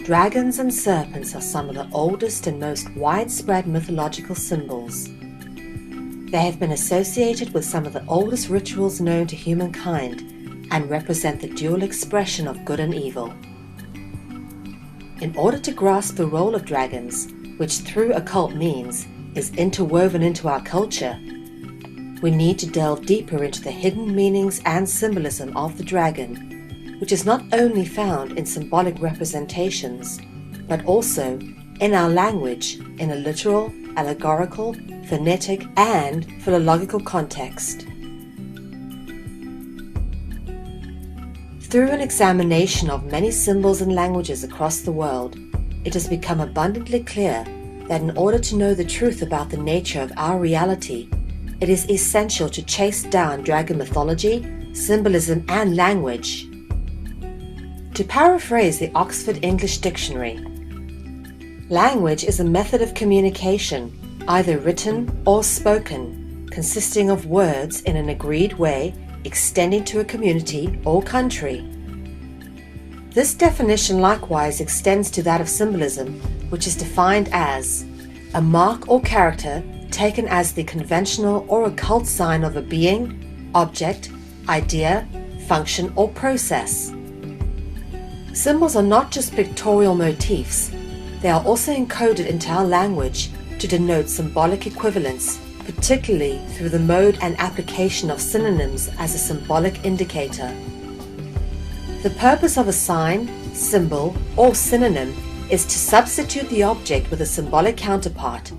Dragons and serpents are some of the oldest and most widespread mythological symbols. They have been associated with some of the oldest rituals known to humankind and represent the dual expression of good and evil. In order to grasp the role of dragons, which through occult means is interwoven into our culture, we need to delve deeper into the hidden meanings and symbolism of the dragon, which is not only found in symbolic representations, but also in our language in a literal, allegorical, phonetic, and philological context. Through an examination of many symbols and languages across the world, it has become abundantly clear that in order to know the truth about the nature of our reality, it is essential to chase down dragon mythology, symbolism, and language. To paraphrase the Oxford English Dictionary, language is a method of communication, either written or spoken, consisting of words in an agreed way extending to a community or country. This definition likewise extends to that of symbolism, which is defined as a mark or character taken as the conventional or occult sign of a being, object, idea, function, or process. Symbols are not just pictorial motifs, they are also encoded into our language to denote symbolic equivalence, particularly through the mode and application of synonyms as a symbolic indicator. The purpose of a sign, symbol, or synonym is to substitute the object with a symbolic counterpart.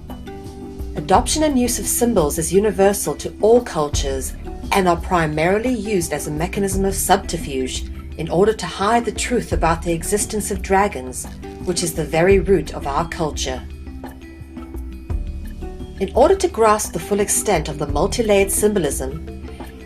Adoption and use of symbols is universal to all cultures and are primarily used as a mechanism of subterfuge in order to hide the truth about the existence of dragons, which is the very root of our culture. In order to grasp the full extent of the multi-layered symbolism,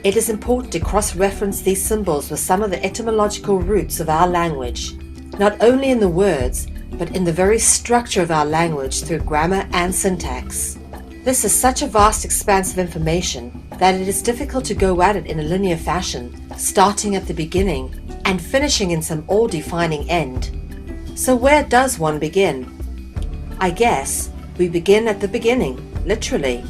it is important to cross-reference these symbols with some of the etymological roots of our language, not only in the words, but in the very structure of our language through grammar and syntax. This is such a vast expanse of information that it is difficult to go at it in a linear fashion, starting at the beginning and finishing in some all-defining end. So where does one begin? I guess we begin at the beginning. Literally.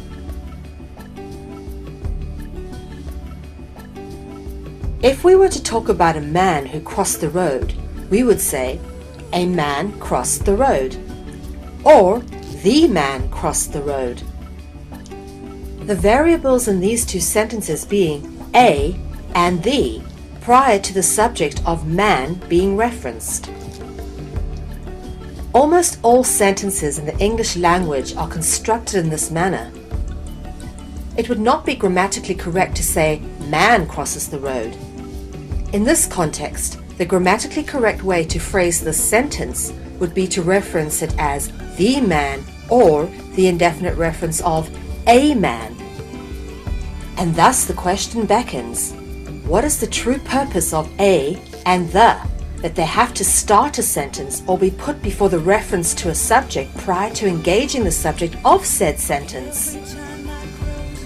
If we were to talk about a man who crossed the road, we would say, a man crossed the road, or the man crossed the road. The variables in these two sentences being a and the prior to the subject of man being referenced. Almost all sentences in the English language are constructed in this manner. It would not be grammatically correct to say, man crosses the road. In this context, the grammatically correct way to phrase this sentence would be to reference it as the man or the indefinite reference of a man. And thus the question beckons, what is the true purpose of a and the? That they have to start a sentence or be put before the reference to a subject prior to engaging the subject of said sentence.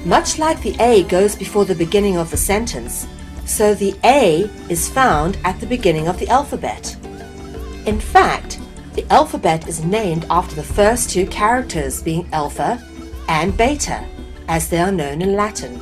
Much like the A goes before the beginning of the sentence, so the A is found at the beginning of the alphabet. In fact, the alphabet is named after the first two characters being alpha and beta, as they are known in Latin.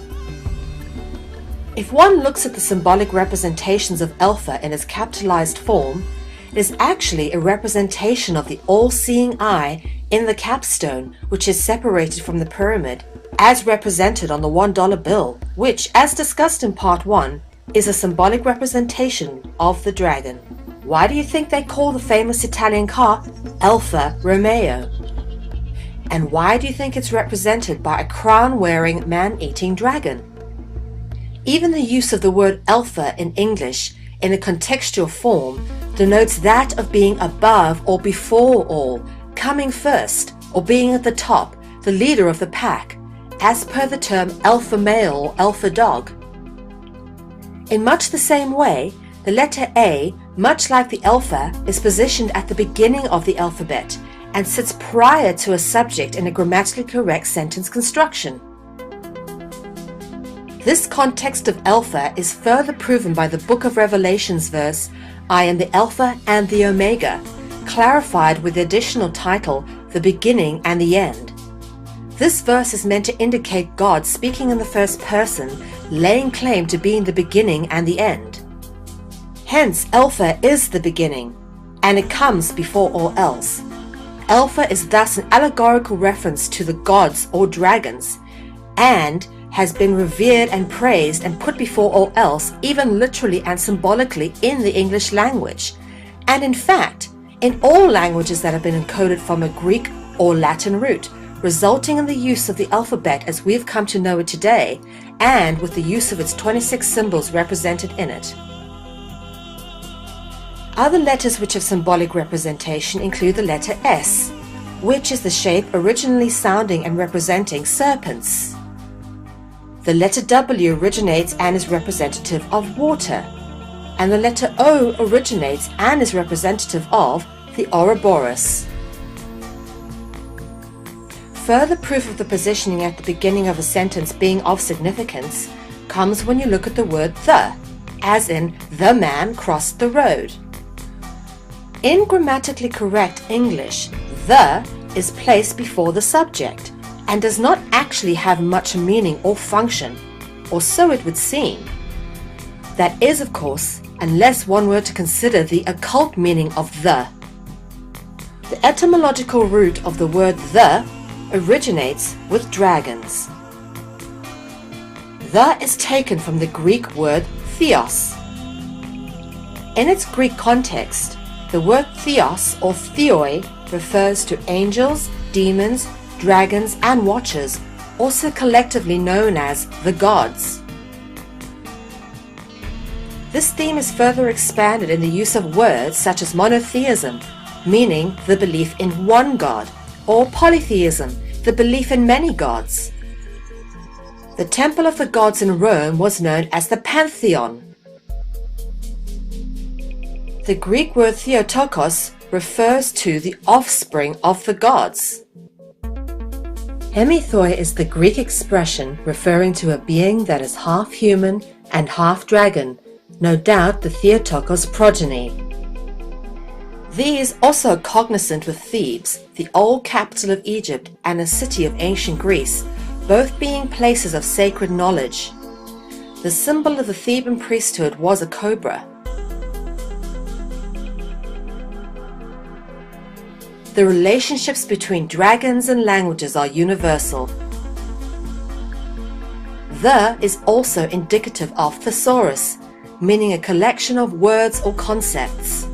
If one looks at the symbolic representations of alpha in its capitalized form, it is actually a representation of the all-seeing eye in the capstone, which is separated from the pyramid, as represented on the $1 bill, which, as discussed in part 1, is a symbolic representation of the dragon. Why do you think they call the famous Italian car Alfa Romeo? And why do you think it's represented by a crown-wearing, man-eating dragon? Even the use of the word alpha in English in a contextual form denotes that of being above or before all, coming first, or being at the top, the leader of the pack, as per the term alpha male or alpha dog. In much the same way, the letter A, much like the alpha, is positioned at the beginning of the alphabet and sits prior to a subject in a grammatically correct sentence construction. This context of Alpha is further proven by the Book of Revelation's verse, I am the Alpha and the Omega, clarified with the additional title, The Beginning and the End. This verse is meant to indicate God speaking in the first person, laying claim to being the beginning and the end. Hence, Alpha is the beginning, and it comes before all else. Alpha is thus an allegorical reference to the gods or dragons, and has been revered and praised and put before all else, even literally and symbolically, in the English language, and in fact, in all languages that have been encoded from a Greek or Latin root, resulting in the use of the alphabet as we've come to know it today, and with the use of its 26 symbols represented in it. Other letters which have symbolic representation include the letter S, which is the shape originally sounding and representing serpents. The letter W originates and is representative of water, and the letter O originates and is representative of the Ouroboros. Further proof of the positioning at the beginning of a sentence being of significance comes when you look at the word the, as in the man crossed the road. In grammatically correct English, the is placed before the subject and does not actually have much meaning or function, or so it would seem. That is, of course, unless one were to consider the occult meaning of the. The etymological root of the word the originates with dragons. The is taken from the Greek word theos. In its Greek context, the word theos or theoi refers to angels, demons, dragons, and watchers, also collectively known as the gods. This theme is further expanded in the use of words such as monotheism, meaning the belief in one god, or polytheism, the belief in many gods. The temple of the gods in Rome was known as the Pantheon. The Greek word Theotokos refers to the offspring of the gods. Hemithoi is the Greek expression referring to a being that is half human and half dragon, no doubt the Theotokos progeny. These also are cognizant with Thebes, the old capital of Egypt and a city of ancient Greece, both being places of sacred knowledge. The symbol of the Theban priesthood was a cobra. The relationships between dragons and languages are universal. The is also indicative of thesaurus, meaning a collection of words or concepts.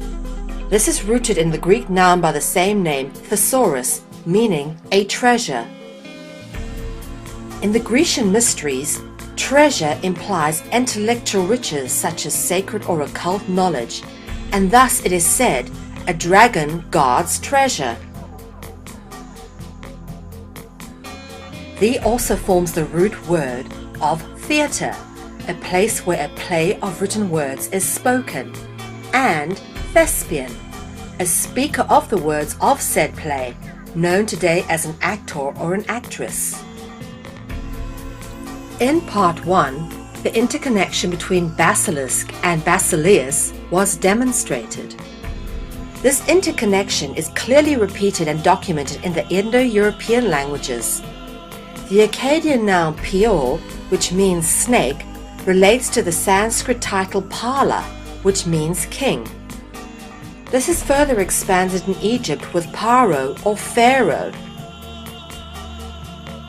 This is rooted in the Greek noun by the same name, thesaurus, meaning a treasure. In the Grecian mysteries, treasure implies intellectual riches such as sacred or occult knowledge, and thus it is said, a dragon guards treasure. The also forms the root word of theatre, a place where a play of written words is spoken, and thespian, a speaker of the words of said play, known today as an actor or an actress. In Part 1, the interconnection between basilisk and basileus was demonstrated. This interconnection is clearly repeated and documented in the Indo-European languages. The Akkadian noun pior, which means snake, relates to the Sanskrit title Pala, which means king. This is further expanded in Egypt with Paro or Pharaoh.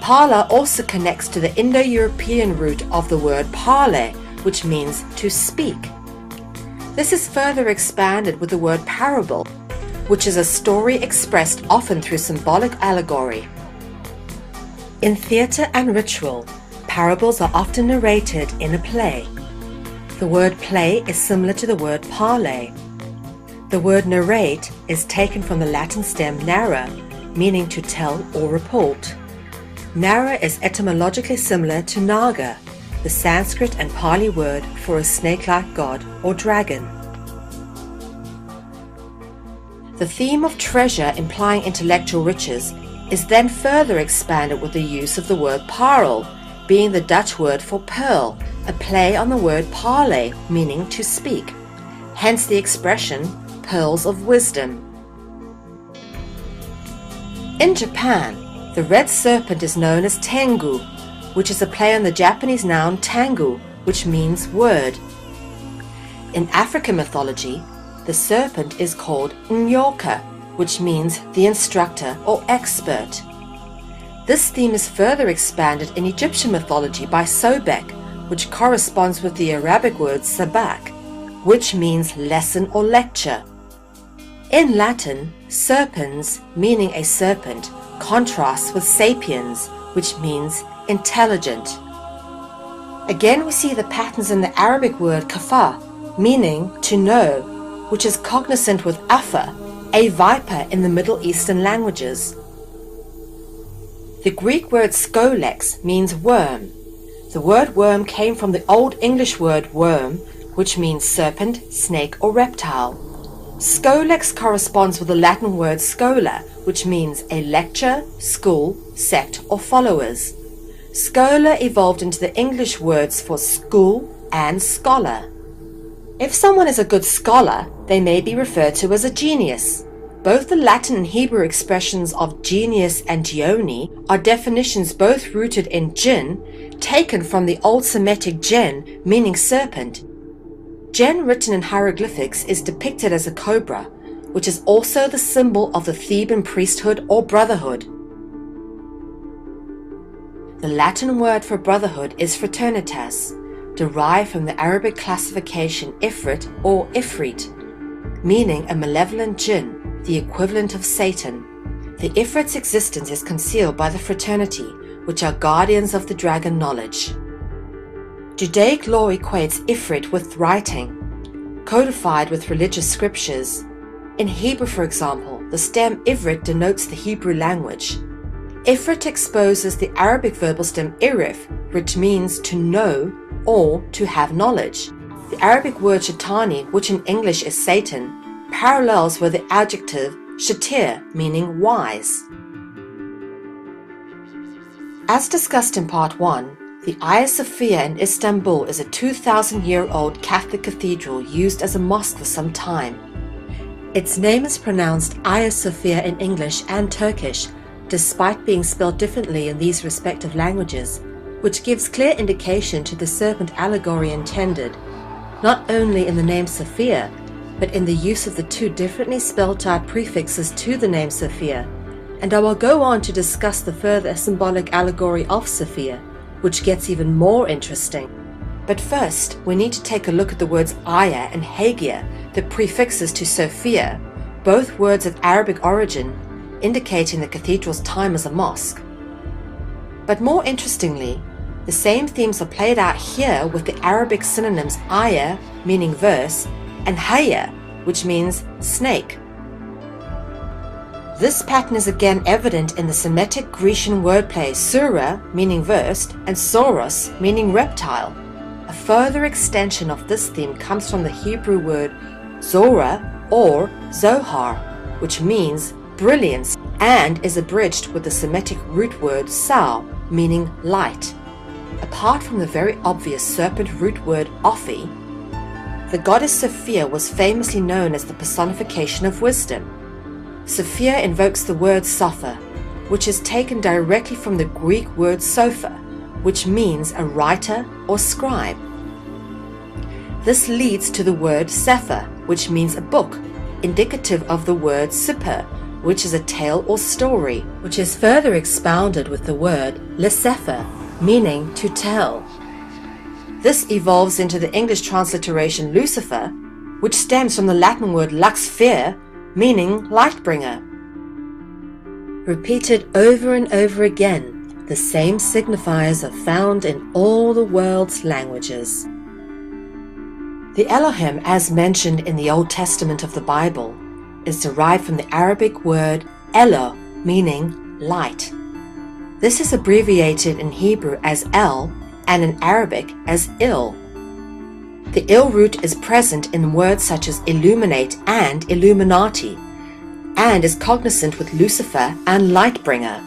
Pala also connects to the Indo-European root of the word parle, which means to speak. This is further expanded with the word parable, which is a story expressed often through symbolic allegory. In theatre and ritual, parables are often narrated in a play. The word play is similar to the word parle. The word narrate is taken from the Latin stem narra, meaning to tell or report. Narra is etymologically similar to naga, the Sanskrit and Pali word for a snake-like god or dragon. The theme of treasure implying intellectual riches is then further expanded with the use of the word parel, being the Dutch word for pearl, a play on the word parle, meaning to speak. Hence the expression, pearls of wisdom. In Japan, the red serpent is known as Tengu, which is a play on the Japanese noun tangu, which means word. In African mythology, the serpent is called Nyoka, which means the instructor or expert. This theme is further expanded in Egyptian mythology by Sobek, which corresponds with the Arabic word sabak, which means lesson or lecture. In Latin, serpens, meaning a serpent, contrasts with sapiens, which means intelligent. Again, we see the patterns in the Arabic word kafa, meaning to know, which is cognizant with afa, a viper in the Middle Eastern languages. The Greek word skolex means worm. The word worm came from the Old English word worm, which means serpent, snake, or reptile. Skolex corresponds with the Latin word schola, which means a lecture, school, sect, or followers. Schola evolved into the English words for school and scholar. If someone is a good scholar, they may be referred to as a genius. Both the Latin and Hebrew expressions of genius and geoni are definitions both rooted in jinn, taken from the Old Semitic gen, meaning serpent. Gen, written in hieroglyphics, is depicted as a cobra, which is also the symbol of the Theban priesthood or brotherhood. The Latin word for brotherhood is fraternitas, derived from the Arabic classification Ifrit or Ifrit, meaning a malevolent jinn, the equivalent of Satan. The Ifrit's existence is concealed by the fraternity, which are guardians of the dragon knowledge. Judaic law equates Ifrit with writing, codified with religious scriptures. In Hebrew, for example, the stem Ivrit denotes the Hebrew language. Ifrit exposes the Arabic verbal stem irif, which means to know or to have knowledge. The Arabic word shaitani, which in English is Satan, parallels with the adjective shatir, meaning wise. As discussed in part 1, the Hagia Sophia in Istanbul is a 2,000-year-old Catholic cathedral used as a mosque for some time. Its name is pronounced Hagia Sophia in English and Turkish, despite being spelled differently in these respective languages, which gives clear indication to the serpent allegory intended, not only in the name Sophia, but in the use of the two differently spelled out prefixes to the name Sophia, and I will go on to discuss the further symbolic allegory of Sophia, which gets even more interesting. But first, we need to take a look at the words Hagia and Hagia, the prefixes to Sophia, both words of Arabic origin, indicating the cathedral's time as a mosque. But more interestingly, the same themes are played out here with the Arabic synonyms Aya, meaning verse, and Haya, which means snake. This pattern is again evident in the Semitic Grecian wordplay Sura, meaning verse, and Soros, meaning reptile. A further extension of this theme comes from the Hebrew word Zora or Zohar, which means brilliance and is abridged with the Semitic root word Sao, meaning light. Apart from the very obvious serpent root word Ophi, the goddess Sophia was famously known as the personification of wisdom. Sophia invokes the word Sopha, which is taken directly from the Greek word Sophia, which means a writer or scribe. This leads to the word Sefer, which means a book, indicative of the word Sipper, which is a tale or story, which is further expounded with the word Lesefer, meaning to tell. This evolves into the English transliteration Lucifer, which stems from the Latin word lux fer, meaning light-bringer. Repeated over and over again, the same signifiers are found in all the world's languages. The Elohim, as mentioned in the Old Testament of the Bible, is derived from the Arabic word Elo, meaning light. This is abbreviated in Hebrew as El and in Arabic as Il. The Il root is present in words such as illuminate and Illuminati, and is cognizant with Lucifer and Lightbringer.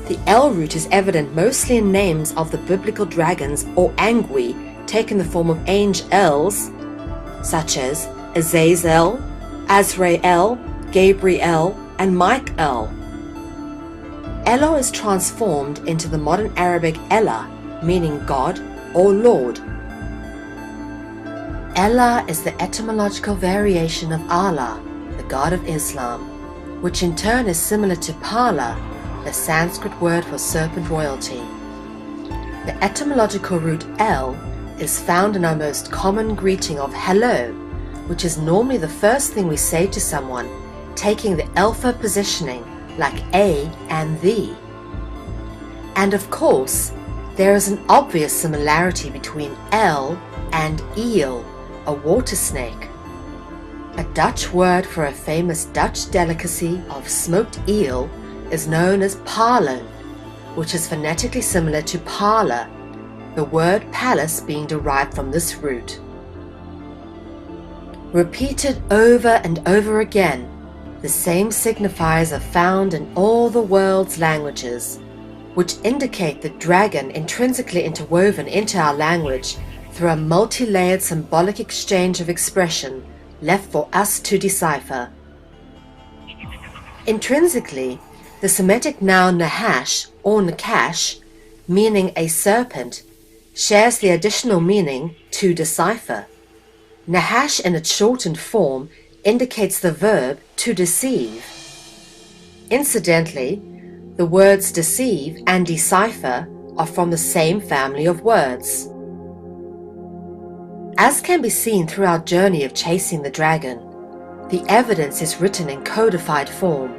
The El root is evident mostly in names of the biblical dragons or angui, taking the form of angels, such as Azazel, Azrael, Gabriel, and Michael. Elo is transformed into the modern Arabic Ella, meaning God or Lord. Ella is the etymological variation of Allah, the God of Islam, which in turn is similar to Pala, the Sanskrit word for serpent royalty. The etymological root El is found in our most common greeting of hello, which is normally the first thing we say to someone, taking the alpha positioning like a and the. And of course, there is an obvious similarity between El and eel, a water snake. A Dutch word for a famous Dutch delicacy of smoked eel is known as palo, which is phonetically similar to parlor, the word palace being derived from this root. Repeated over and over again, the same signifiers are found in all the world's languages, which indicate the dragon intrinsically interwoven into our language through a multi-layered symbolic exchange of expression left for us to decipher. Intrinsically, the Semitic noun Nahash or Nakash, meaning a serpent, shares the additional meaning to decipher. Nahash in its shortened form indicates the verb to deceive. Incidentally, the words deceive and decipher are from the same family of words. As can be seen through our journey of chasing the dragon, the evidence is written in codified form.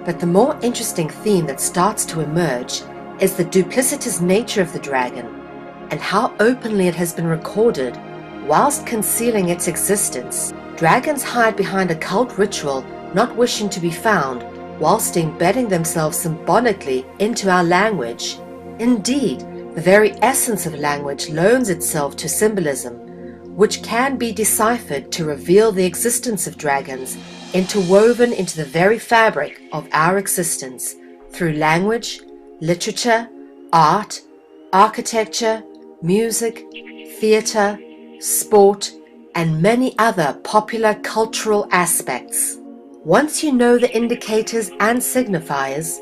But the more interesting theme that starts to emerge is the duplicitous nature of the dragon and how openly it has been recorded. Whilst concealing its existence, dragons hide behind a cult ritual not wishing to be found, whilst embedding themselves symbolically into our language. Indeed, the very essence of language loans itself to symbolism, which can be deciphered to reveal the existence of dragons interwoven into the very fabric of our existence through language, literature, art, architecture, music, theatre, sport, and many other popular cultural aspects. Once you know the indicators and signifiers,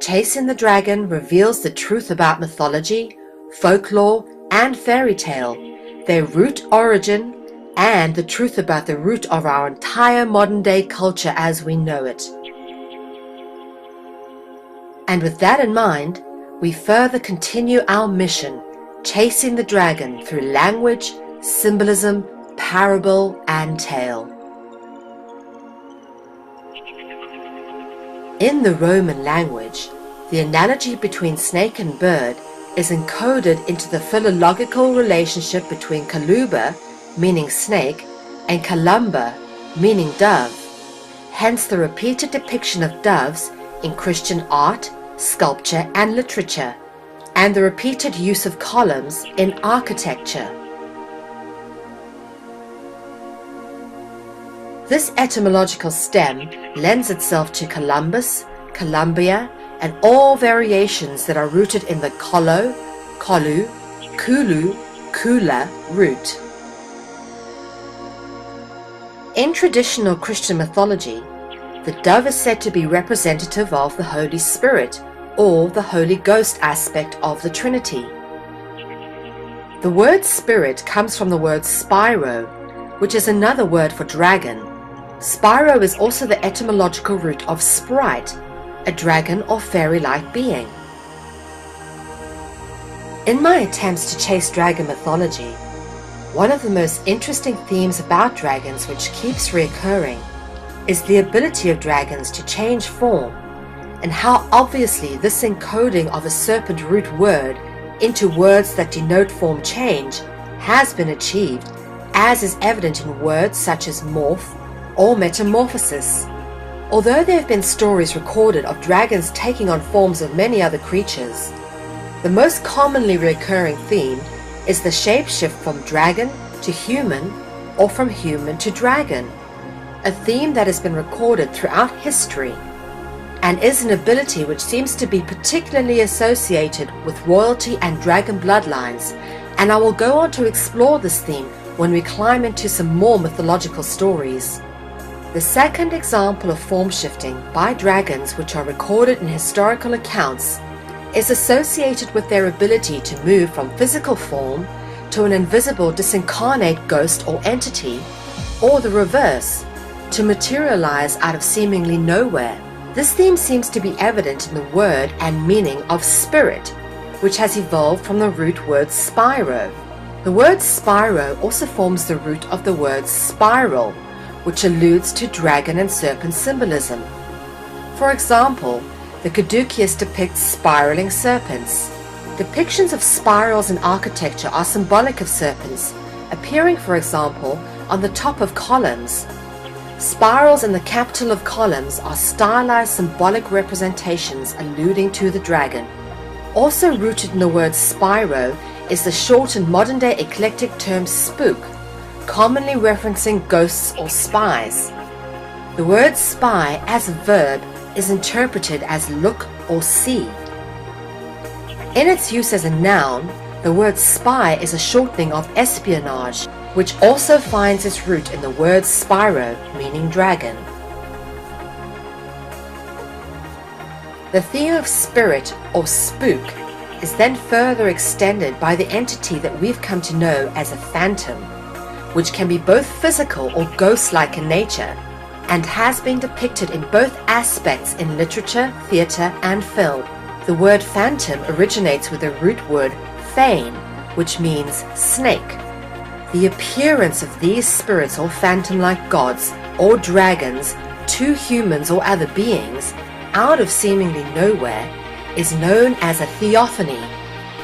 Chasing the Dragon reveals the truth about mythology, folklore, and fairy tale, their root origin, and the truth about the root of our entire modern-day culture as we know it. And with that in mind, we further continue our mission, chasing the dragon through language, symbolism, parable, and tale. In the Roman language, the analogy between snake and bird is encoded into the philological relationship between Kaluba, meaning snake, and Kalamba, meaning dove. Hence the repeated depiction of doves in Christian art, sculpture, and literature, and the repeated use of columns in architecture. This etymological stem lends itself to Columbus, Columbia, and all variations that are rooted in the Kolo, Kolu, Kulu, Kula root. In traditional Christian mythology, the dove is said to be representative of the Holy Spirit, or the Holy Ghost aspect of the Trinity. The word spirit comes from the word spiro, which is another word for dragon. Spiro is also the etymological root of sprite, a dragon or fairy-like being. In my attempts to chase dragon mythology, one of the most interesting themes about dragons which keeps reoccurring is the ability of dragons to change form, and how obviously this encoding of a serpent root word into words that denote form change has been achieved, as is evident in words such as morph or metamorphosis. Although there have been stories recorded of dragons taking on forms of many other creatures, the most commonly recurring theme is the shapeshift from dragon to human or from human to dragon, a theme that has been recorded throughout history and is an ability which seems to be particularly associated with royalty and dragon bloodlines, and I will go on to explore this theme when we climb into some more mythological stories. The second example of form shifting by dragons which are recorded in historical accounts is associated with their ability to move from physical form to an invisible disincarnate ghost or entity, or the reverse, to materialize out of seemingly nowhere. This theme seems to be evident in the word and meaning of spirit, which has evolved from the root word spiro. The word spiro also forms the root of the word spiral, which alludes to dragon and serpent symbolism. For example, the Caduceus depicts spiraling serpents. Depictions of spirals in architecture are symbolic of serpents, appearing, for example, on the top of columns. Spirals in the capital of columns are stylized symbolic representations alluding to the dragon. Also rooted in the word spiro is the shortened modern-day eclectic term spook, commonly referencing ghosts or spies. The word spy as a verb is interpreted as look or see. In its use as a noun, the word spy is a shortening of espionage, which also finds its root in the word spiro, meaning dragon. The theme of spirit or spook is then further extended by the entity that we've come to know as a phantom, which can be both physical or ghost-like in nature, and has been depicted in both aspects in literature, theatre, and film. The word phantom originates with the root word fein, which means snake. The appearance of these spirits or phantom-like gods or dragons to humans or other beings out of seemingly nowhere is known as a theophany,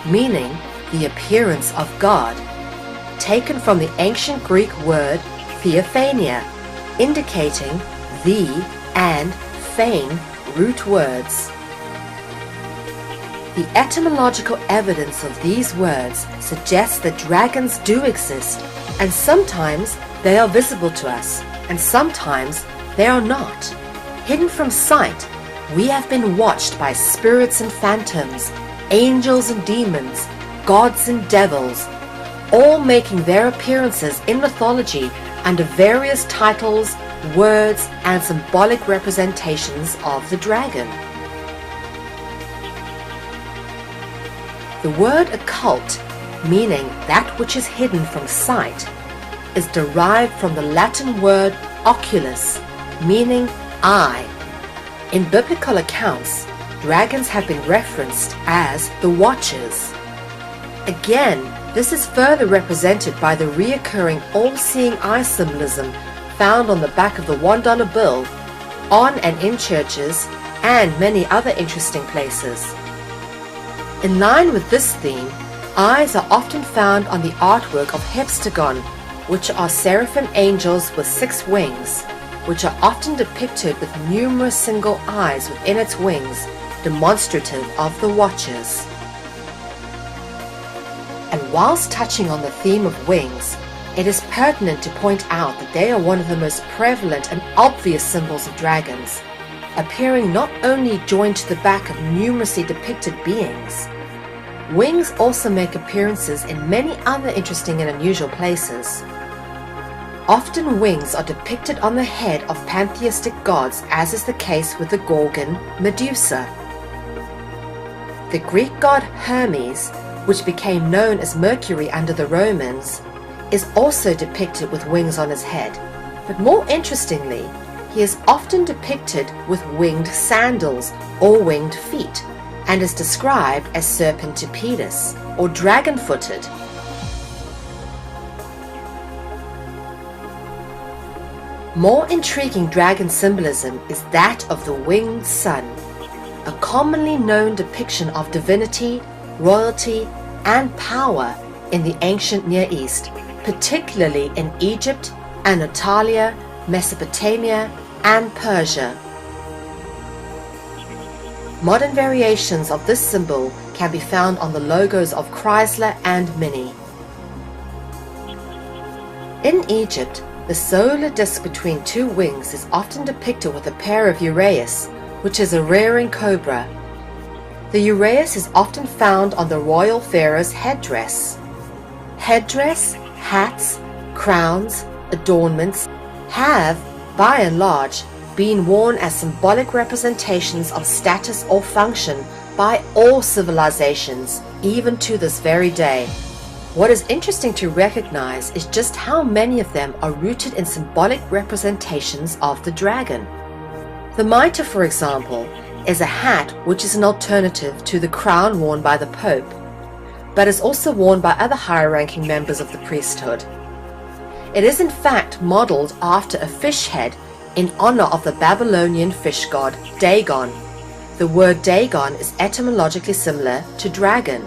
meaning the appearance of God, taken from the ancient Greek word theophania, indicating the and fein root words. The etymological evidence of these words suggests that dragons do exist, and sometimes they are visible to us, and sometimes they are not. Hidden from sight, we have been watched by spirits and phantoms, angels and demons, gods and devils, all making their appearances in mythology under various titles, words, and symbolic representations of the dragon. The word occult, meaning that which is hidden from sight, is derived from the Latin word oculus, meaning eye. In biblical accounts, dragons have been referenced as the Watchers. Again, this is further represented by the reoccurring all-seeing eye symbolism found on the back of the $1 bill, on and in churches, and many other interesting places. In line with this theme, eyes are often found on the artwork of heptagon, which are seraphim angels with 6 wings, which are often depicted with numerous single eyes within its wings, demonstrative of the Watchers. And whilst touching on the theme of wings, it is pertinent to point out that they are one of the most prevalent and obvious symbols of dragons, appearing not only joined to the back of numerously depicted beings. Wings also make appearances in many other interesting and unusual places. Often wings are depicted on the head of pantheistic gods, as is the case with the Gorgon Medusa. The Greek god Hermes, which became known as Mercury under the Romans, is also depicted with wings on his head, but more interestingly, he is often depicted with winged sandals or winged feet, and is described as serpentipedous or dragon-footed. More intriguing dragon symbolism is that of the winged sun, a commonly known depiction of divinity, royalty, and power in the ancient Near East, particularly in Egypt, Anatolia, Mesopotamia, and Persia. Modern variations of this symbol can be found on the logos of Chrysler and Mini. In Egypt, the solar disk between 2 wings is often depicted with a pair of uraeus, which is a rearing cobra. The uraeus is often found on the royal pharaoh's headdress. Headdress, hats, crowns, adornments have by and large, being worn as symbolic representations of status or function by all civilizations, even to this very day. What is interesting to recognize is just how many of them are rooted in symbolic representations of the dragon. The mitre, for example, is a hat which is an alternative to the crown worn by the Pope, but is also worn by other higher-ranking members of the priesthood. It is in fact modeled after a fish head in honor of the Babylonian fish god Dagon. The word Dagon is etymologically similar to dragon.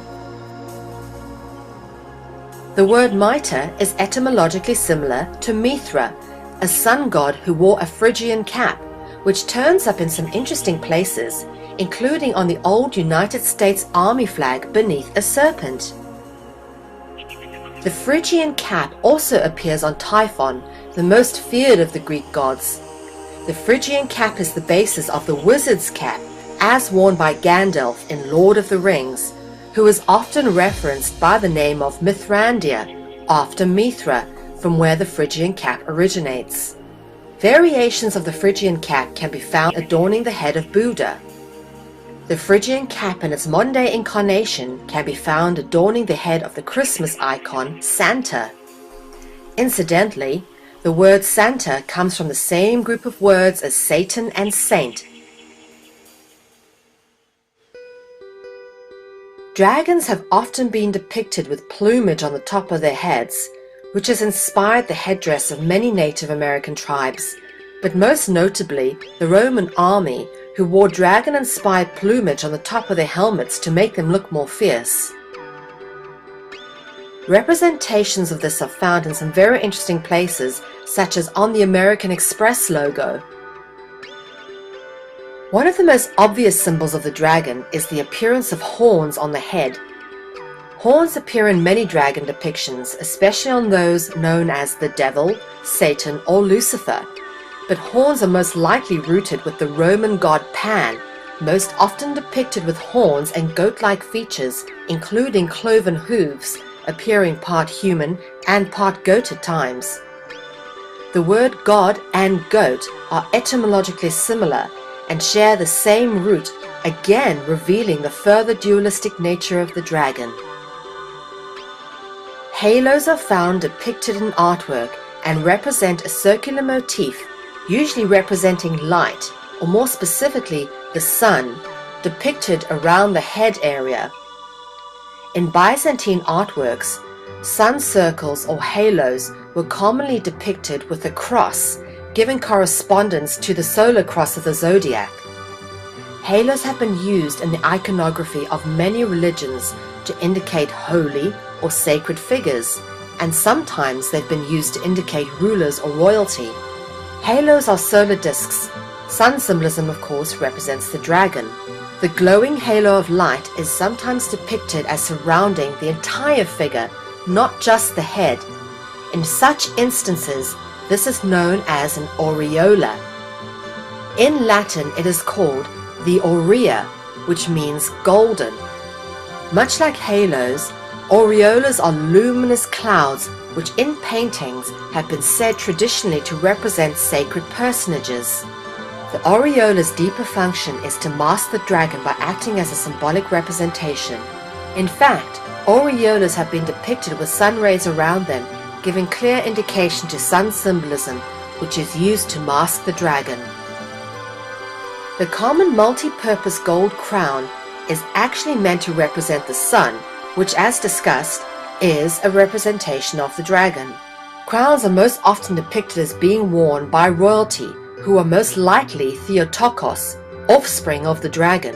The word mitre is etymologically similar to Mithra, a sun god who wore a Phrygian cap, which turns up in some interesting places, including on the old United States Army flag beneath a serpent. The Phrygian cap also appears on Typhon, the most feared of the Greek gods. The Phrygian cap is the basis of the wizard's cap, as worn by Gandalf in Lord of the Rings, who is often referenced by the name of Mithrandir, after Mithra, from where the Phrygian cap originates. Variations of the Phrygian cap can be found adorning the head of Buddha. The Phrygian cap in its modern-day incarnation can be found adorning the head of the Christmas icon, Santa. Incidentally, the word Santa comes from the same group of words as Satan and saint. Dragons have often been depicted with plumage on the top of their heads, which has inspired the headdress of many Native American tribes, but most notably the Roman army, who wore dragon-inspired plumage on the top of their helmets to make them look more fierce. Representations of this are found in some very interesting places, such as on the American Express logo. One of the most obvious symbols of the dragon is the appearance of horns on the head. Horns appear in many dragon depictions, especially on those known as the devil, Satan, or Lucifer. But horns are most likely rooted with the Roman god Pan, most often depicted with horns and goat-like features, including cloven hooves, appearing part human and part goat at times. The word god and goat are etymologically similar and share the same root, again revealing the further dualistic nature of the dragon. Halos are found depicted in artwork and represent a circular motif, usually representing light, or more specifically the sun, depicted around the head area. In Byzantine artworks, sun circles or halos were commonly depicted with a cross, giving correspondence to the solar cross of the zodiac. Halos have been used in the iconography of many religions to indicate holy or sacred figures, and sometimes they've been used to indicate rulers or royalty. Halos are solar discs. Sun symbolism, of course, represents the dragon. The glowing halo of light is sometimes depicted as surrounding the entire figure, not just the head. In such instances, this is known as an aureola. In Latin, it is called the aurea, which means golden. Much like halos, aureolas are luminous clouds which in paintings have been said traditionally to represent sacred personages. The aureola's deeper function is to mask the dragon by acting as a symbolic representation. In fact, aureolas have been depicted with sun rays around them, giving clear indication to sun symbolism, which is used to mask the dragon. The common multi-purpose gold crown is actually meant to represent the sun, which, as discussed, is a representation of the dragon. Crowns are most often depicted as being worn by royalty, who are most likely Theotokos, offspring of the dragon.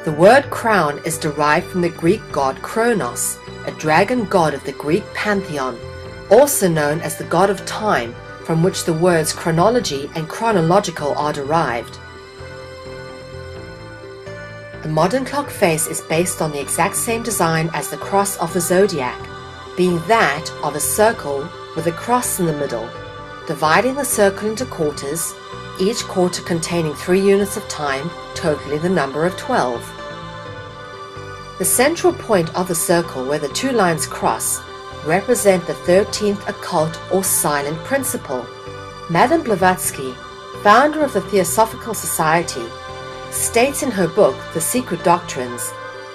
The word crown is derived from the Greek god Kronos, a dragon god of the Greek pantheon, also known as the god of time, from which the words chronology and chronological are derived. The modern clock face is based on the exact same design as the cross of the zodiac, being that of a circle with a cross in the middle, dividing the circle into quarters, each quarter containing 3 units of time, totaling the number of 12. The central point of the circle where the 2 lines cross represent the 13th occult or silent principle, Madame Blavatsky, founder of the Theosophical Society, states in her book The Secret Doctrines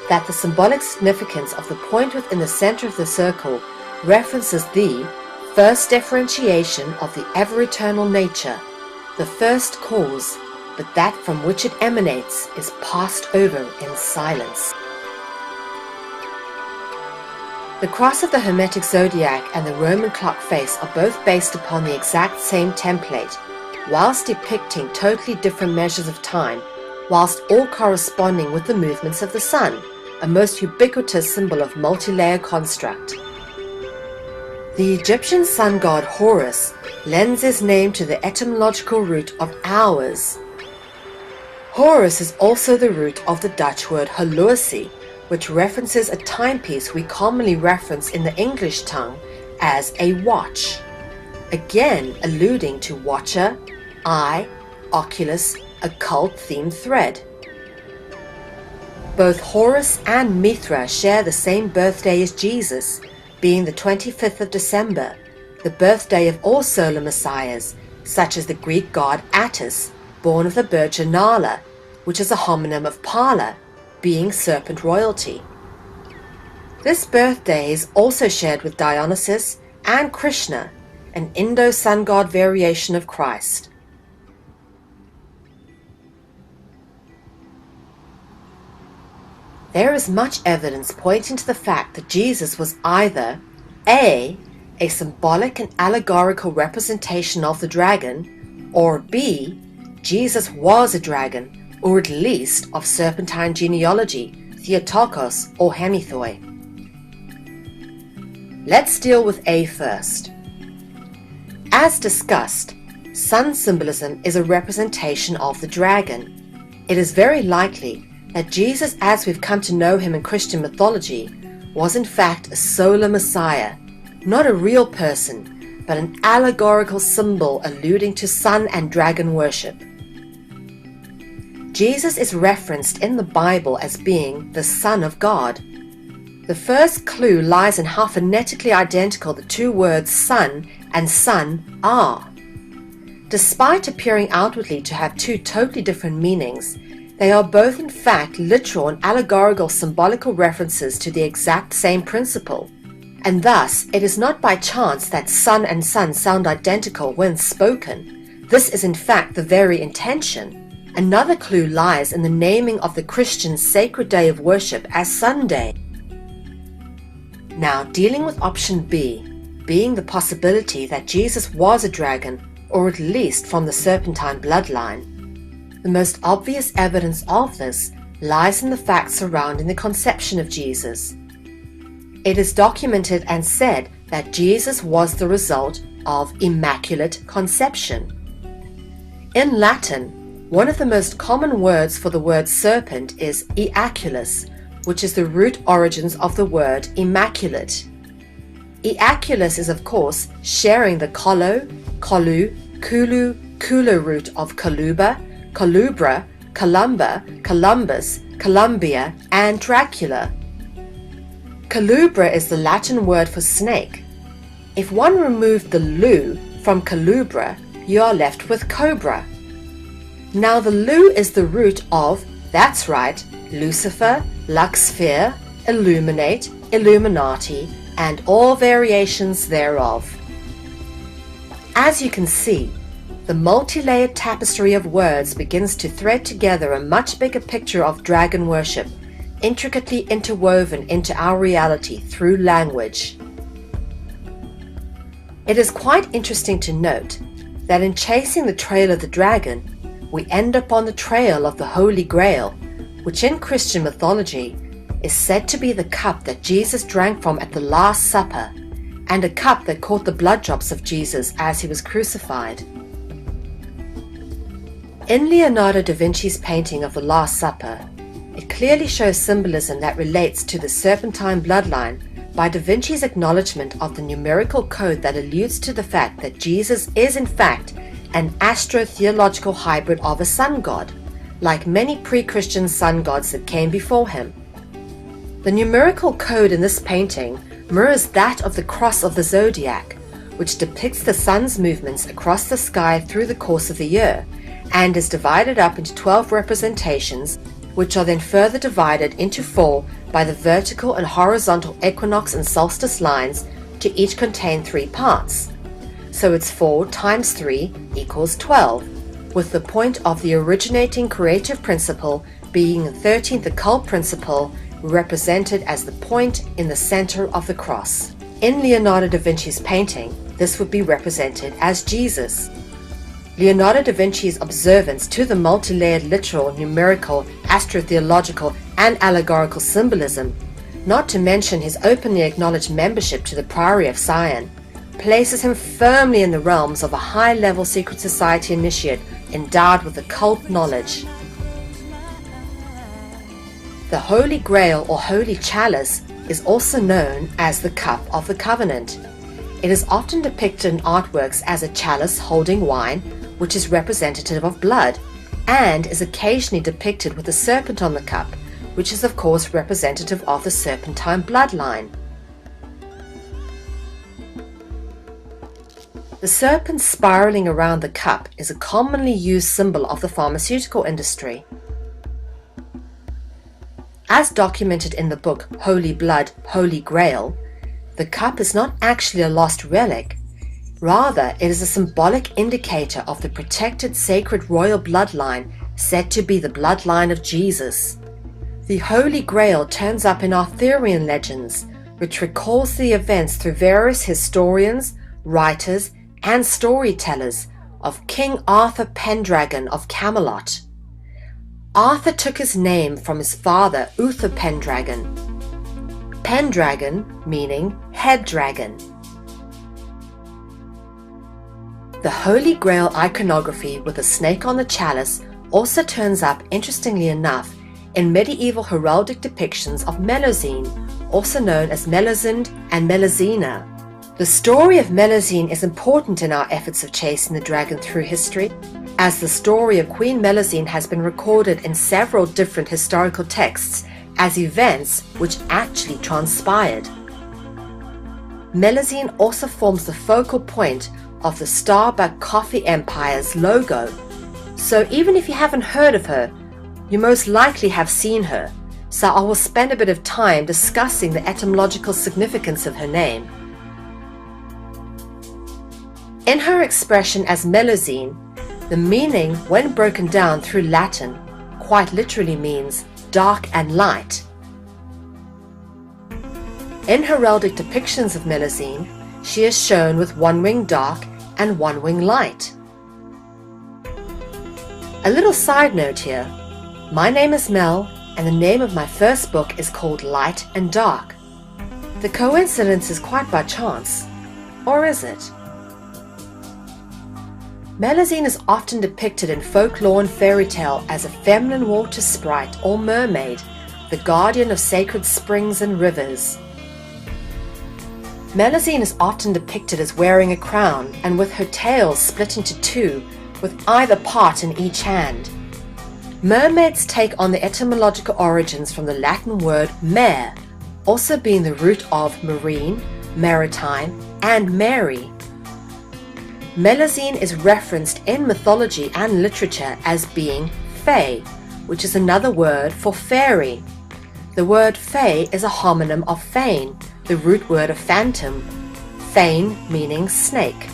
that the symbolic significance of the point within the center of the circle references the first differentiation of the ever-eternal nature, the first cause, but that from which it emanates is passed over in silence. The cross of the Hermetic zodiac and the Roman clock face are both based upon the exact same template, whilst depicting totally different measures of time, whilst all corresponding with the movements of the sun, a most ubiquitous symbol of multi-layer construct. The Egyptian sun god Horus lends his name to the etymological root of hours. Horus is also the root of the Dutch word horlosie, which references a timepiece we commonly reference in the English tongue as a watch, again alluding to watcher, eye, oculus, occult-themed thread. Both Horus and Mithra share the same birthday as Jesus, being the 25th of December, the birthday of all solar messiahs, such as the Greek god Attis, born of the bird Nala, which is a homonym of Pala, being serpent royalty. This birthday is also shared with Dionysus and Krishna, an Indo-sun god variation of Christ. There is much evidence pointing to the fact that Jesus was either A symbolic and allegorical representation of the dragon, or B, Jesus was a dragon, or at least of serpentine genealogy, Theotokos or Hemithoi. Let's deal with A first. As discussed, sun symbolism is a representation of the dragon. It is very likely that Jesus, as we've come to know him in Christian mythology, was in fact a solar messiah, not a real person, but an allegorical symbol alluding to sun and dragon worship. Jesus is referenced in the Bible as being the Son of God. The first clue lies in how phonetically identical the two words son and son are. Despite appearing outwardly to have two totally different meanings, they are both in fact literal and allegorical symbolical references to the exact same principle, and thus it is not by chance that son and son sound identical when spoken. This is in fact the very intention. Another clue lies in the naming of the Christian sacred day of worship as Sunday. Now, dealing with option B, being the possibility that Jesus was a dragon, or at least from the serpentine bloodline, the most obvious evidence of this lies in the facts surrounding the conception of Jesus. It is documented and said that Jesus was the result of immaculate conception. In Latin, one of the most common words for the word serpent is eaculus, which is the root origins of the word immaculate. Eaculus is of course sharing the kolo, kolu, kulu, kula root of Coluba, Colubra, Columba, Columbus, Columbia, and Dracula. Colubra is the Latin word for snake. If one removed the lu from Colubra, you are left with cobra. Now the lu is the root of, that's right, Lucifer, Luxfer, Illuminate, Illuminati, and all variations thereof. As you can see, the multi-layered tapestry of words begins to thread together a much bigger picture of dragon worship, intricately interwoven into our reality through language. It is quite interesting to note that in chasing the trail of the dragon, we end up on the trail of the Holy Grail, which in Christian mythology is said to be the cup that Jesus drank from at the Last Supper, and a cup that caught the blood drops of Jesus as he was crucified. In Leonardo da Vinci's painting of the Last Supper, it clearly shows symbolism that relates to the serpentine bloodline by Da Vinci's acknowledgement of the numerical code that alludes to the fact that Jesus is in fact an astro-theological hybrid of a sun god, like many pre-Christian sun gods that came before him. The numerical code in this painting mirrors that of the cross of the zodiac, which depicts the sun's movements across the sky through the course of the year, and is divided up into 12 representations, which are then further divided into 4 by the vertical and horizontal equinox and solstice lines, to each contain 3 parts. So it's 4 times 3 equals 12, with the point of the originating creative principle being the 13th occult principle, represented as the point in the center of the cross. In Leonardo da Vinci's painting, this would be represented as Jesus. Leonardo da Vinci's observance to the multi-layered literal, numerical, astrotheological, and allegorical symbolism, not to mention his openly acknowledged membership to the Priory of Sion, places him firmly in the realms of a high-level secret society initiate endowed with occult knowledge. The Holy Grail or Holy Chalice is also known as the Cup of the Covenant. It is often depicted in artworks as a chalice holding wine, which is representative of blood, and is occasionally depicted with a serpent on the cup, which is of course representative of the serpentine bloodline. The serpent spiraling around the cup is a commonly used symbol of the pharmaceutical industry. As documented in the book Holy Blood, Holy Grail, the cup is not actually a lost relic. Rather, it is a symbolic indicator of the protected sacred royal bloodline said to be the bloodline of Jesus. The Holy Grail turns up in Arthurian legends, which recalls the events through various historians, writers, and storytellers of King Arthur Pendragon of Camelot. Arthur took his name from his father Uther Pendragon. Pendragon meaning head dragon. The Holy Grail iconography with a snake on the chalice also turns up, interestingly enough, in medieval heraldic depictions of Melusine, also known as Melusinde and Melusina. The story of Melusine is important in our efforts of chasing the dragon through history, as the story of Queen Melusine has been recorded in several different historical texts as events which actually transpired. Melusine also forms the focal point of the Starbucks Coffee Empire's logo, so even if you haven't heard of her, you most likely have seen her, so I will spend a bit of time discussing the etymological significance of her name. In her expression as Melusine, the meaning, when broken down through Latin, quite literally means dark and light. In heraldic depictions of Melusine, she is shown with one wing dark and one wing light. A little side note here, my name is Mel, and the name of my first book is called Light and Dark. The coincidence is quite by chance, or is it? Melusine is often depicted in folklore and fairy tale as a feminine water sprite or mermaid, the guardian of sacred springs and rivers. Melusine is often depicted as wearing a crown and with her tail split into 2, with either part in each hand. Mermaids take on the etymological origins from the Latin word mare, also being the root of marine, maritime, and Mary. Melusine is referenced in mythology and literature as being fae, which is another word for fairy. The word fae is a homonym of fane, the root word of phantom, fane meaning snake.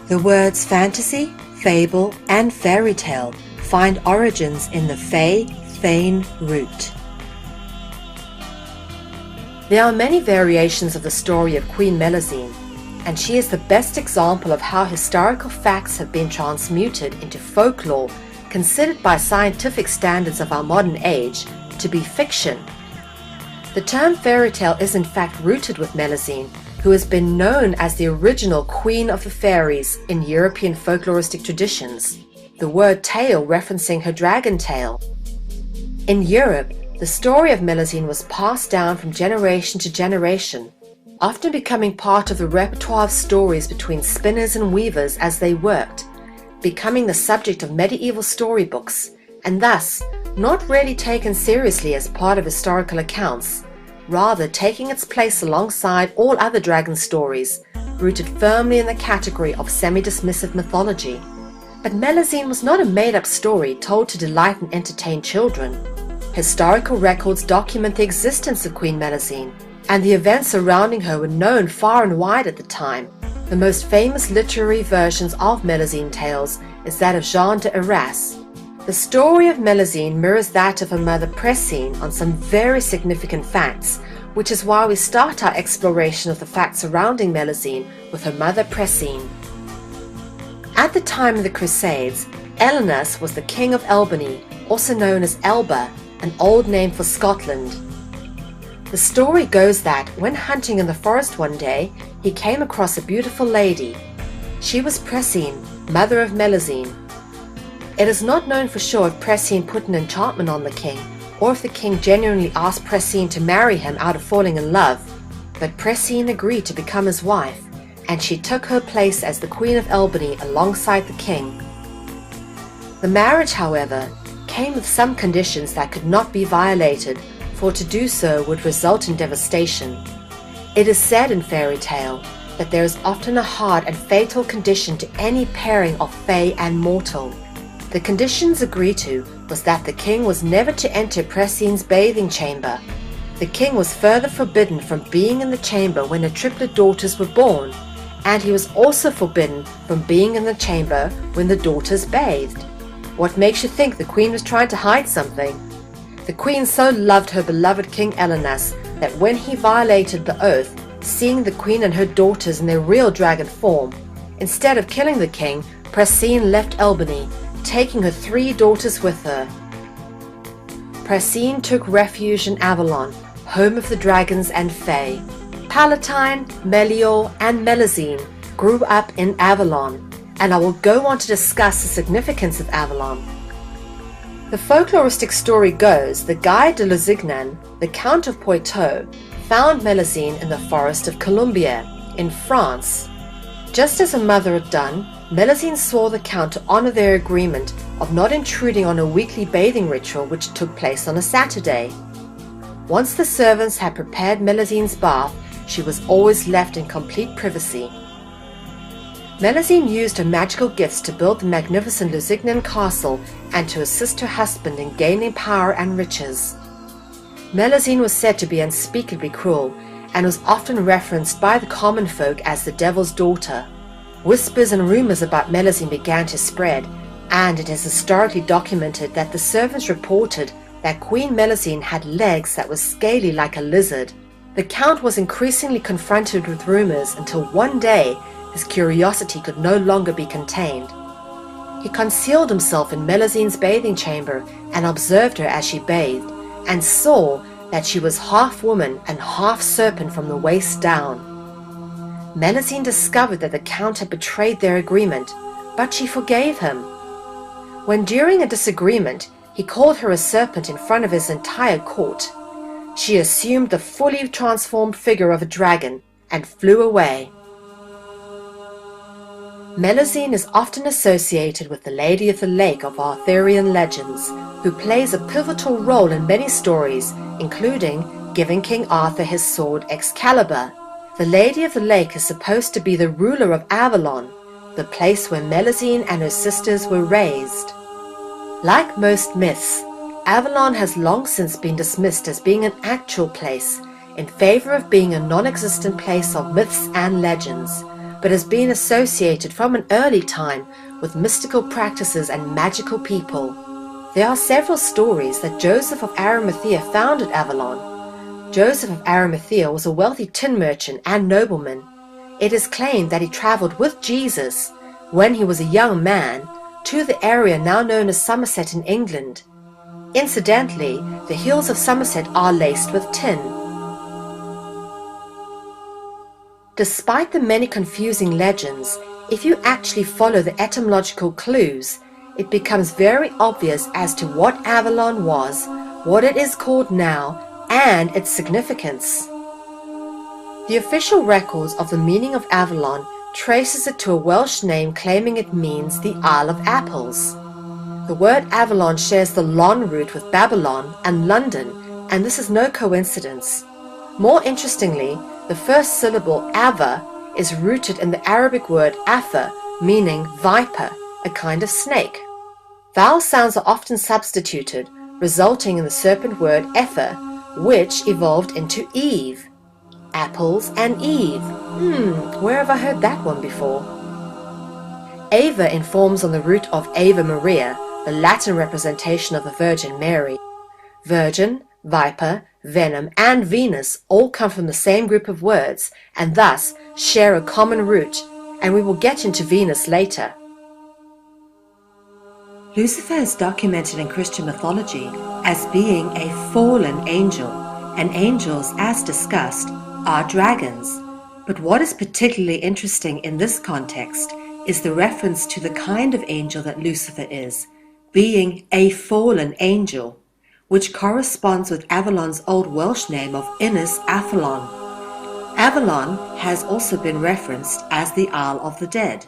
The words fantasy, fable, and fairy tale find origins in the fae, fane root. There are many variations of the story of Queen Melusine, and she is the best example of how historical facts have been transmuted into folklore considered by scientific standards of our modern age to be fiction. The term fairy tale is in fact rooted with Melusine, who has been known as the original Queen of the Fairies in European folkloristic traditions, the word tale referencing her dragon tail. In Europe, the story of Melusine was passed down from generation to generation, often becoming part of the repertoire of stories between spinners and weavers as they worked, becoming the subject of medieval storybooks, and thus not really taken seriously as part of historical accounts, rather taking its place alongside all other dragon stories, rooted firmly in the category of semi-dismissive mythology. But Melusine was not a made-up story told to delight and entertain children. Historical records document the existence of Queen Melusine, and the events surrounding her were known far and wide at the time. The most famous literary versions of Melusine tales is that of Jean de Arras. The story of Melusine mirrors that of her mother Pressine on some very significant facts, which is why we start our exploration of the facts surrounding Melusine with her mother Pressine. At the time of the Crusades, Elenus was the king of Albany, also known as Elba, an old name for Scotland. The story goes that when hunting in the forest one day, he came across a beautiful lady. She was Pressine, mother of Melusine. It is not known for sure if Pressine put an enchantment on the king, or if the king genuinely asked Pressine to marry him out of falling in love, but Pressine agreed to become his wife, and she took her place as the Queen of Albany alongside the king. The marriage, however, came with some conditions that could not be violated, for to do so would result in devastation. It is said in fairy tale that there is often a hard and fatal condition to any pairing of fae and mortal. The conditions agreed to was that the king was never to enter Pressine's bathing chamber. The king was further forbidden from being in the chamber when her triplet daughters were born, and he was also forbidden from being in the chamber when the daughters bathed. What makes you think the queen was trying to hide something? The queen so loved her beloved King Elenus that when he violated the oath, seeing the queen and her daughters in their real dragon form, instead of killing the king, Pressine left Albany, taking her 3 daughters with her. Pressine took refuge in Avalon, home of the dragons and fae. Palatine, Melior, and Melusine grew up in Avalon, and I will go on to discuss the significance of Avalon. The folkloristic story goes that Guy de Lusignan, the Count of Poitou, found Melusine in the forest of Colombier in France. Just as her mother had done, Melusine swore the Count to honor their agreement of not intruding on a weekly bathing ritual which took place on a Saturday. Once the servants had prepared Melusine's bath, she was always left in complete privacy. Melusine used her magical gifts to build the magnificent Lusignan castle and to assist her husband in gaining power and riches. Melusine was said to be unspeakably cruel and was often referenced by the common folk as the devil's daughter. Whispers and rumors about Melusine began to spread, and it is historically documented that the servants reported that Queen Melusine had legs that were scaly like a lizard. The Count was increasingly confronted with rumors until one day his curiosity could no longer be contained. He concealed himself in Melusine's bathing chamber and observed her as she bathed, and saw that she was half woman and half serpent from the waist down. Melusine discovered that the Count had betrayed their agreement, but she forgave him. When during a disagreement he called her a serpent in front of his entire court, she assumed the fully transformed figure of a dragon and flew away. Melusine is often associated with the Lady of the Lake of Arthurian legends, who plays a pivotal role in many stories, including giving King Arthur his sword Excalibur. The Lady of the Lake is supposed to be the ruler of Avalon, the place where Melusine and her sisters were raised. Like most myths, Avalon has long since been dismissed as being an actual place, in favor of being a non-existent place of myths and legends, but has been associated from an early time with mystical practices and magical people. There are several stories that Joseph of Arimathea founded Avalon. Joseph of Arimathea was a wealthy tin merchant and nobleman. It is claimed that he traveled with Jesus, when he was a young man, to the area now known as Somerset in England. Incidentally, the hills of Somerset are laced with tin. Despite the many confusing legends, if you actually follow the etymological clues, it becomes very obvious as to what Avalon was, what it is called now, and its significance. The official records of the meaning of Avalon traces it to a Welsh name claiming it means the Isle of Apples. The word Avalon shares the Lon root with Babylon and London, and this is no coincidence. More interestingly, the first syllable Ava is rooted in the Arabic word afa, meaning viper, a kind of snake. Vowel sounds are often substituted, resulting in the serpent word Ephah, which evolved into Eve. Apples and Eve. Where have I heard that one before? Ava informs on the root of Ave Maria, the Latin representation of the Virgin Mary. Virgin, viper, venom, and Venus all come from the same group of words and thus share a common root, and we will get into Venus later. Lucifer is documented in Christian mythology as being a fallen angel, and angels, as discussed, are dragons. But what is particularly interesting in this context is the reference to the kind of angel that Lucifer is, being a fallen angel, which corresponds with Avalon's Old Welsh name of Innis Avalon. Avalon has also been referenced as the Isle of the Dead.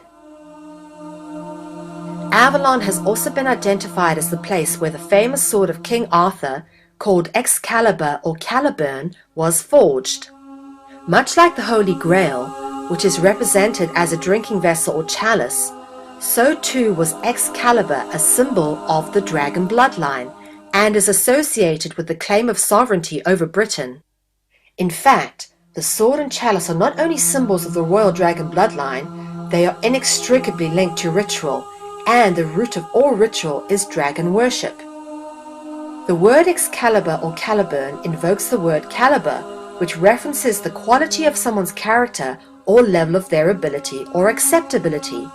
Avalon has also been identified as the place where the famous sword of King Arthur, called Excalibur or Caliburn, was forged. Much like the Holy Grail, which is represented as a drinking vessel or chalice, so too was Excalibur a symbol of the dragon bloodline, and is associated with the claim of sovereignty over Britain. In fact, the sword and chalice are not only symbols of the royal dragon bloodline, they are inextricably linked to ritual, and the root of all ritual is dragon worship. The word Excalibur or Caliburn invokes the word caliber, which references the quality of someone's character or level of their ability or acceptability.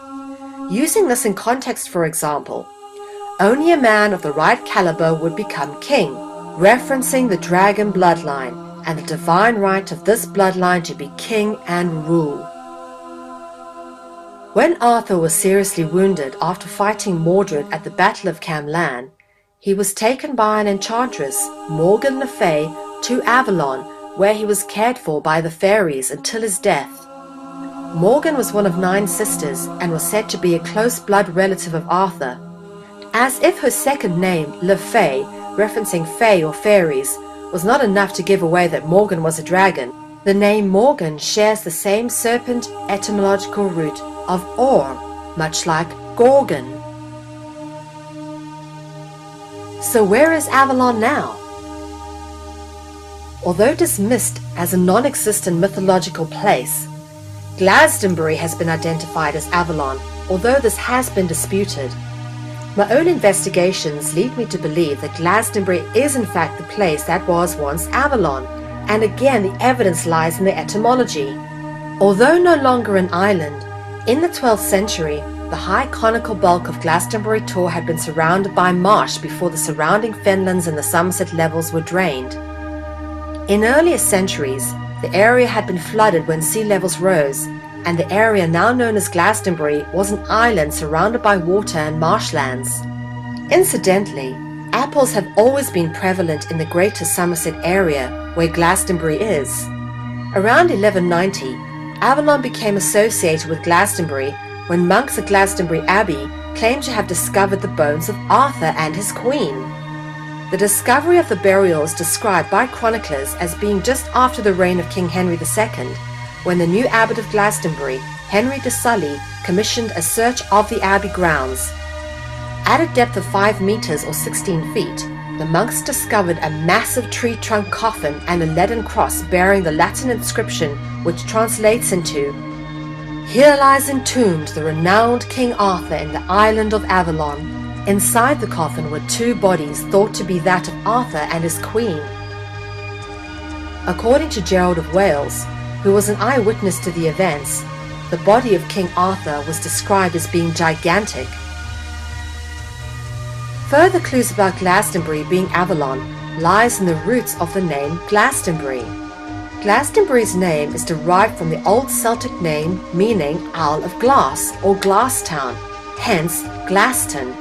Using this in context, for example, only a man of the right caliber would become king, referencing the dragon bloodline and the divine right of this bloodline to be king and rule. When Arthur was seriously wounded after fighting Mordred at the Battle of Camlan, he was taken by an enchantress, Morgan le Fay, to Avalon, where he was cared for by the fairies until his death. Morgan was one of 9 sisters and was said to be a close blood relative of Arthur. As if her second name, Le Fay, referencing fae or fairies, was not enough to give away that Morgan was a dragon, the name Morgan shares the same serpent etymological root of Or, much like Gorgon. So where is Avalon now? Although dismissed as a non-existent mythological place, Glastonbury has been identified as Avalon, although this has been disputed. My own investigations lead me to believe that Glastonbury is in fact the place that was once Avalon, and again the evidence lies in the etymology. Although no longer an island, in the 12th century, the high conical bulk of Glastonbury Tor had been surrounded by marsh before the surrounding fenlands and the Somerset levels were drained. In earlier centuries, the area had been flooded when sea levels rose, and the area now known as Glastonbury was an island surrounded by water and marshlands. Incidentally, apples have always been prevalent in the greater Somerset area where Glastonbury is. Around 1190, Avalon became associated with Glastonbury when monks at Glastonbury Abbey claimed to have discovered the bones of Arthur and his queen. The discovery of the burial is described by chroniclers as being just after the reign of King Henry II, when the new abbot of Glastonbury, Henry de Sully, commissioned a search of the abbey grounds. At a depth of 5 meters or 16 feet, the monks discovered a massive tree trunk coffin and a leaden cross bearing the Latin inscription which translates into, "Here lies entombed the renowned King Arthur in the island of Avalon." Inside the coffin were 2 bodies thought to be that of Arthur and his queen. According to Gerald of Wales, who was an eyewitness to the events, the body of King Arthur was described as being gigantic. Further clues about Glastonbury being Avalon lies in the roots of the name Glastonbury. Glastonbury's name is derived from the Old Celtic name meaning Isle of Glass or Glass Town, hence Glaston.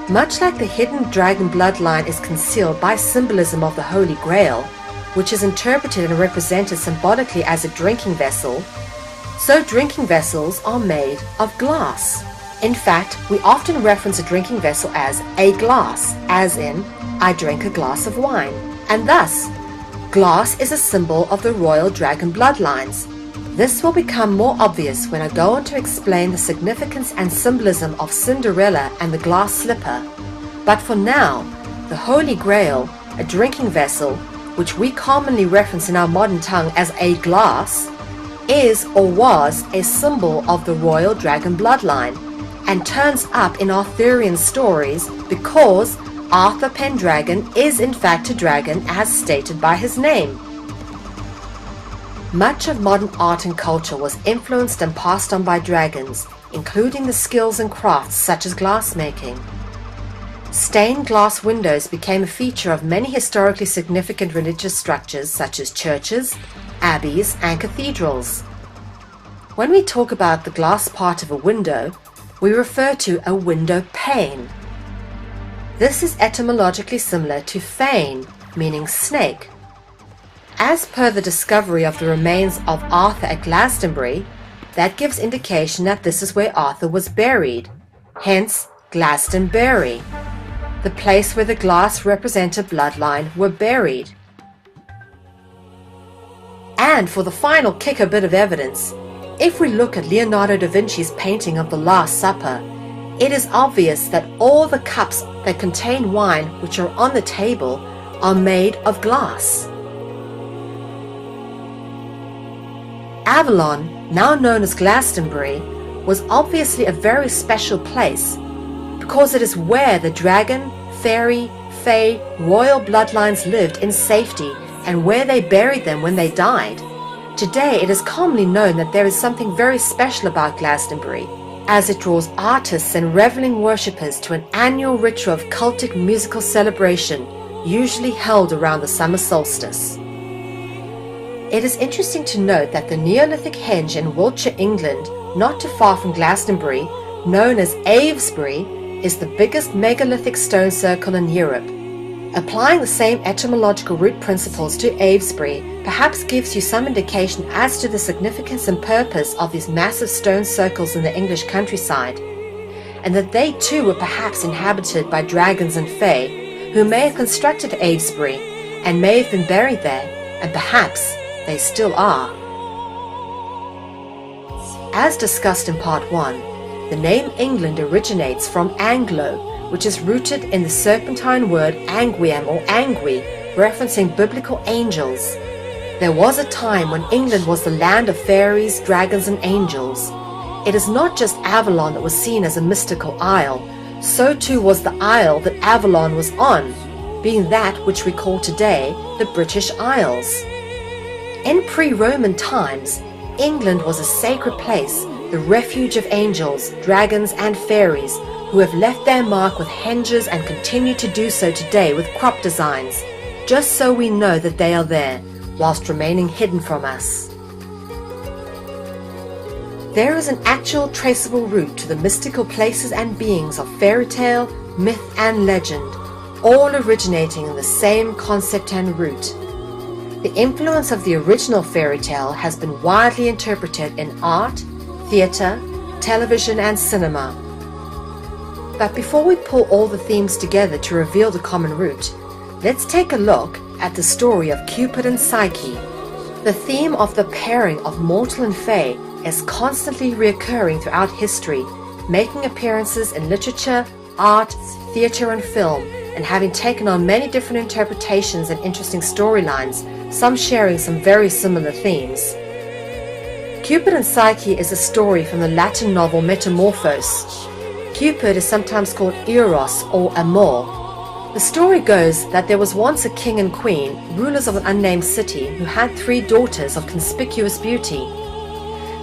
Much like the hidden dragon bloodline is concealed by symbolism of the Holy Grail, which is interpreted and represented symbolically as a drinking vessel, so drinking vessels are made of glass. In fact, we often reference a drinking vessel as a glass, as in, I drink a glass of wine, and thus, glass is a symbol of the royal dragon bloodlines. This will become more obvious when I go on to explain the significance and symbolism of Cinderella and the glass slipper. But for now, the Holy Grail, a drinking vessel, which we commonly reference in our modern tongue as a glass, is or was a symbol of the royal dragon bloodline, and turns up in Arthurian stories because Arthur Pendragon is in fact a dragon as stated by his name. Much of modern art and culture was influenced and passed on by dragons, including the skills and crafts such as glassmaking. Stained glass windows became a feature of many historically significant religious structures such as churches, abbeys, and cathedrals. When we talk about the glass part of a window, we refer to a window pane. This is etymologically similar to fane, meaning snake. As per the discovery of the remains of Arthur at Glastonbury, that gives indication that this is where Arthur was buried, hence Glastonbury, the place where the glass represented bloodline were buried. And for the final kicker bit of evidence, if we look at Leonardo da Vinci's painting of the Last Supper, it is obvious that all the cups that contain wine which are on the table are made of glass. Avalon, now known as Glastonbury, was obviously a very special place because it is where the dragon, fairy, fae, royal bloodlines lived in safety and where they buried them when they died. Today it is commonly known that there is something very special about Glastonbury, as it draws artists and reveling worshippers to an annual ritual of cultic musical celebration, usually held around the summer solstice. It is interesting to note that the Neolithic henge in Wiltshire, England, not too far from Glastonbury, known as Avesbury, is the biggest megalithic stone circle in Europe. Applying the same etymological root principles to Avesbury perhaps gives you some indication as to the significance and purpose of these massive stone circles in the English countryside, and that they too were perhaps inhabited by dragons and fae, who may have constructed Avesbury and may have been buried there, and perhaps they still are. As discussed in part 1, the name England originates from Anglo, which is rooted in the serpentine word anguiem or angui, referencing biblical angels. There was a time when England was the land of fairies, dragons, and angels. It is not just Avalon that was seen as a mystical isle, so too was the isle that Avalon was on, being that which we call today the British Isles. In pre-Roman times, England was a sacred place, the refuge of angels, dragons, and fairies, who have left their mark with henges and continue to do so today with crop designs, just so we know that they are there, whilst remaining hidden from us. There is an actual traceable route to the mystical places and beings of fairy tale, myth, and legend, all originating in the same concept and root. The influence of the original fairy tale has been widely interpreted in art, theatre, television, and cinema. But before we pull all the themes together to reveal the common root, let's take a look at the story of Cupid and Psyche. The theme of the pairing of mortal and fae is constantly reoccurring throughout history, making appearances in literature, art, theatre, and film, and having taken on many different interpretations and interesting storylines, some sharing some very similar themes. Cupid and Psyche is a story from the Latin novel Metamorphose. Cupid is sometimes called Eros or Amor. The story goes that there was once a king and queen, rulers of an unnamed city, who had 3 daughters of conspicuous beauty.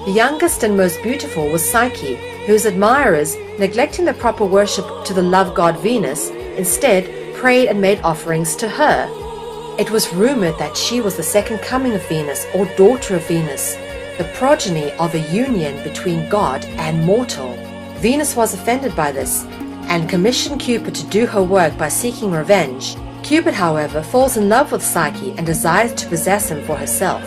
The youngest and most beautiful was Psyche, whose admirers, neglecting the proper worship to the love god Venus, instead prayed and made offerings to her. It was rumored that she was the second coming of Venus, or daughter of Venus, the progeny of a union between god and mortal. Venus was offended by this and commissioned Cupid to do her work by seeking revenge. Cupid, however, falls in love with Psyche and desires to possess him for herself.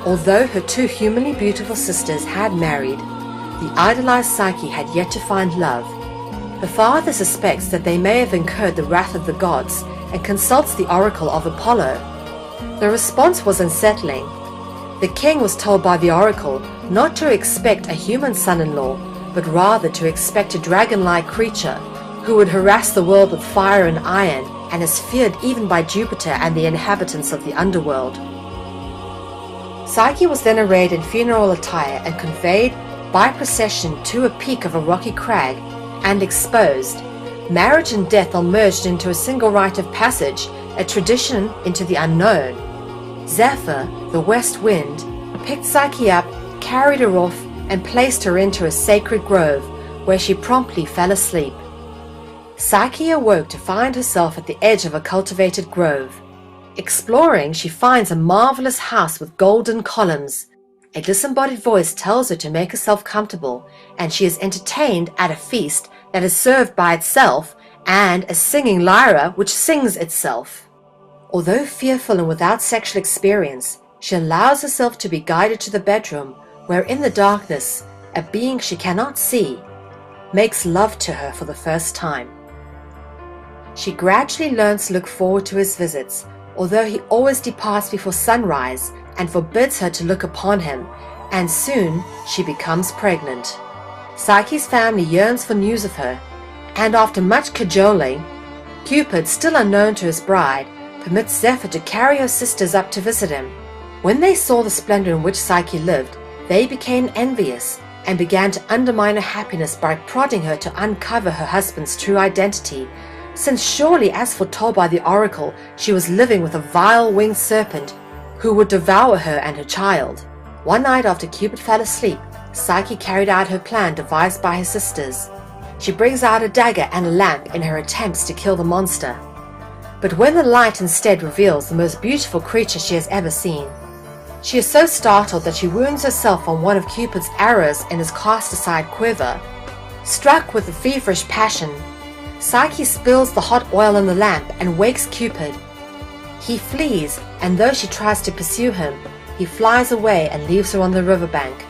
Although her 2 humanly beautiful sisters had married, the idolized Psyche had yet to find love. The father suspects that they may have incurred the wrath of the gods and consults the oracle of Apollo. The response was unsettling. The king was told by the oracle not to expect a human son-in-law, but rather to expect a dragon-like creature who would harass the world with fire and iron and is feared even by Jupiter and the inhabitants of the underworld. Psyche was then arrayed in funeral attire and conveyed by procession to a peak of a rocky crag and exposed. Marriage and death are merged into a single rite of passage, a tradition into the unknown. Zephyr, the west wind, picked Psyche up, carried her off, and placed her into a sacred grove, where she promptly fell asleep. Psyche awoke to find herself at the edge of a cultivated grove. Exploring, she finds a marvelous house with golden columns. A disembodied voice tells her to make herself comfortable, and she is entertained at a feast that is served by itself and a singing lyra which sings itself. Although fearful and without sexual experience, she allows herself to be guided to the bedroom, where in the darkness, a being she cannot see makes love to her for the first time. She gradually learns to look forward to his visits, although he always departs before sunrise and forbids her to look upon him, and soon she becomes pregnant. Psyche's family yearns for news of her, and after much cajoling, Cupid, still unknown to his bride, permits Zephyr to carry her sisters up to visit him. When they saw the splendor in which Psyche lived, they became envious and began to undermine her happiness by prodding her to uncover her husband's true identity, since surely, as foretold by the oracle, she was living with a vile winged serpent who would devour her and her child. One night after Cupid fell asleep, Psyche carried out her plan devised by her sisters. She brings out a dagger and a lamp in her attempts to kill the monster. But when the light instead reveals the most beautiful creature she has ever seen, she is so startled that she wounds herself on one of Cupid's arrows in his cast-aside quiver. Struck with a feverish passion, Psyche spills the hot oil in the lamp and wakes Cupid. He flees, and though she tries to pursue him, he flies away and leaves her on the riverbank.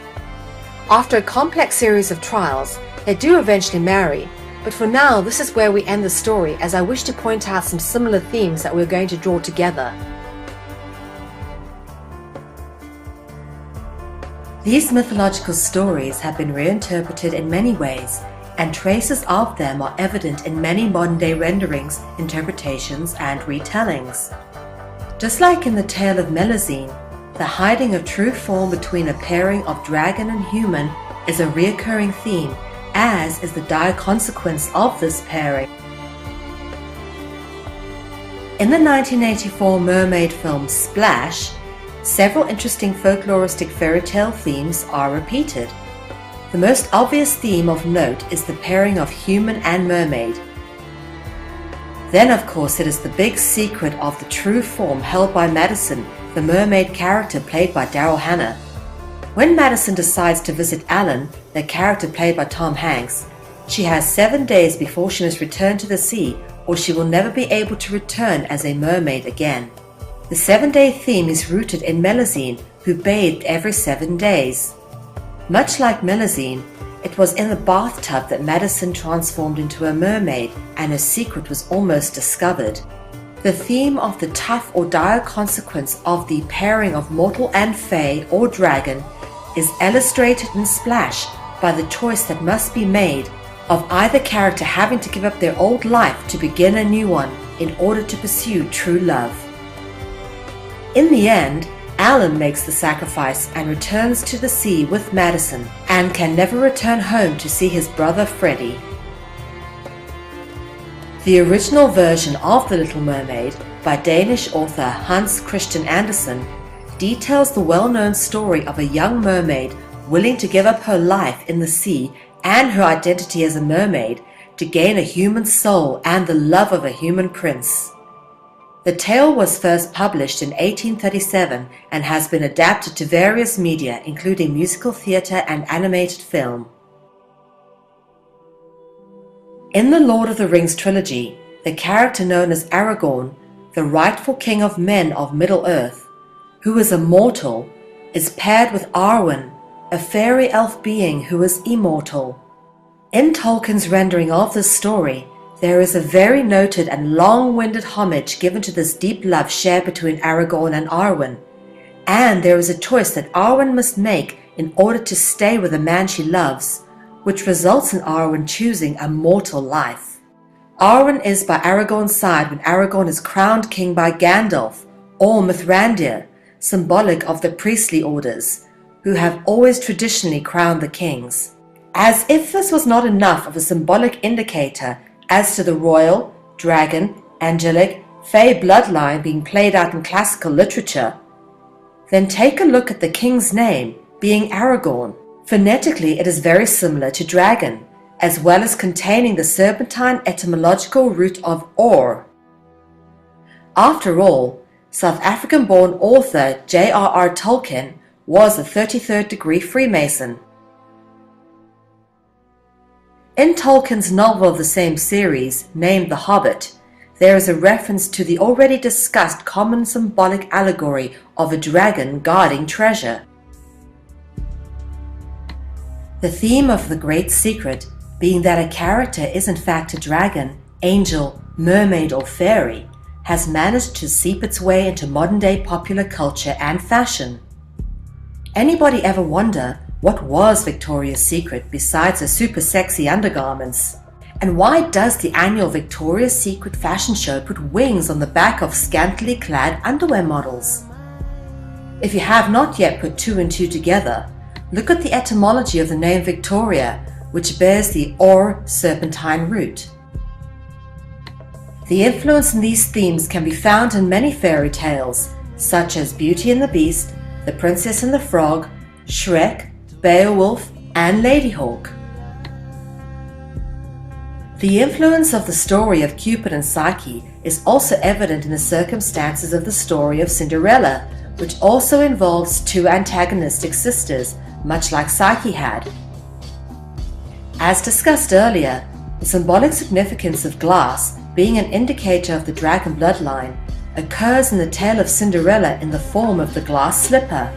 After a complex series of trials, they do eventually marry, but for now this is where we end the story, as I wish to point out some similar themes that we're going to draw together. These mythological stories have been reinterpreted in many ways, and traces of them are evident in many modern-day renderings, interpretations, and retellings. Just like in the tale of Melusine, the hiding of true form between a pairing of dragon and human is a recurring theme, as is the dire consequence of this pairing. In the 1984 mermaid film Splash, several interesting folkloristic fairy tale themes are repeated. The most obvious theme of note is the pairing of human and mermaid. Then, of course, it is the big secret of the true form held by Madison, the mermaid character played by Daryl Hannah. When Madison decides to visit Alan, the character played by Tom Hanks, she has 7 days before she must return to the sea, or she will never be able to return as a mermaid again. The 7-day theme is rooted in Melusine, who bathed every 7 days. Much like Melusine, it was in the bathtub that Madison transformed into a mermaid, and her secret was almost discovered. The theme of the tough or dire consequence of the pairing of mortal and fae or dragon is illustrated in Splash by the choice that must be made of either character having to give up their old life to begin a new one in order to pursue true love. In the end, Alan makes the sacrifice and returns to the sea with Madison, and can never return home to see his brother Freddie. The original version of The Little Mermaid by Danish author Hans Christian Andersen details the well-known story of a young mermaid willing to give up her life in the sea and her identity as a mermaid to gain a human soul and the love of a human prince. The tale was first published in 1837 and has been adapted to various media, including musical theatre and animated film. In the Lord of the Rings trilogy, the character known as Aragorn, the rightful king of men of Middle-earth, who is a mortal, is paired with Arwen, a fairy elf being who is immortal. In Tolkien's rendering of this story, there is a very noted and long-winded homage given to this deep love shared between Aragorn and Arwen. and there is a choice that Arwen must make in order to stay with the man she loves, which results in Arwen choosing a mortal life. Arwen is by Aragorn's side when Aragorn is crowned king by Gandalf or Mithrandir, symbolic of the priestly orders, who have always traditionally crowned the kings. As if this was not enough of a symbolic indicator as to the royal, dragon, angelic, fae bloodline being played out in classical literature, then take a look at the king's name being Aragorn. Phonetically, it is very similar to dragon, as well as containing the Serpentine etymological root of or. After all, South African-born author J.R.R. Tolkien was a 33rd degree Freemason. In Tolkien's novel of the same series, named The Hobbit, there is a reference to the already discussed common symbolic allegory of a dragon guarding treasure. The theme of The Great Secret being that a character is in fact a dragon, angel, mermaid or fairy, has managed to seep its way into modern-day popular culture and fashion. Anybody ever wonder what was Victoria's Secret besides her super sexy undergarments? And why does the annual Victoria's Secret fashion show put wings on the back of scantily clad underwear models? If you have not yet put two and two together, look at the etymology of the name Victoria, which bears the or serpentine root. The influence in these themes can be found in many fairy tales, such as Beauty and the Beast, The Princess and the Frog, Shrek, Beowulf, and Ladyhawke. The influence of the story of Cupid and Psyche is also evident in the circumstances of the story of Cinderella, which also involves two antagonistic sisters, much like Psyche had. As discussed earlier, the symbolic significance of glass being an indicator of the dragon bloodline occurs in the tale of Cinderella in the form of the glass slipper.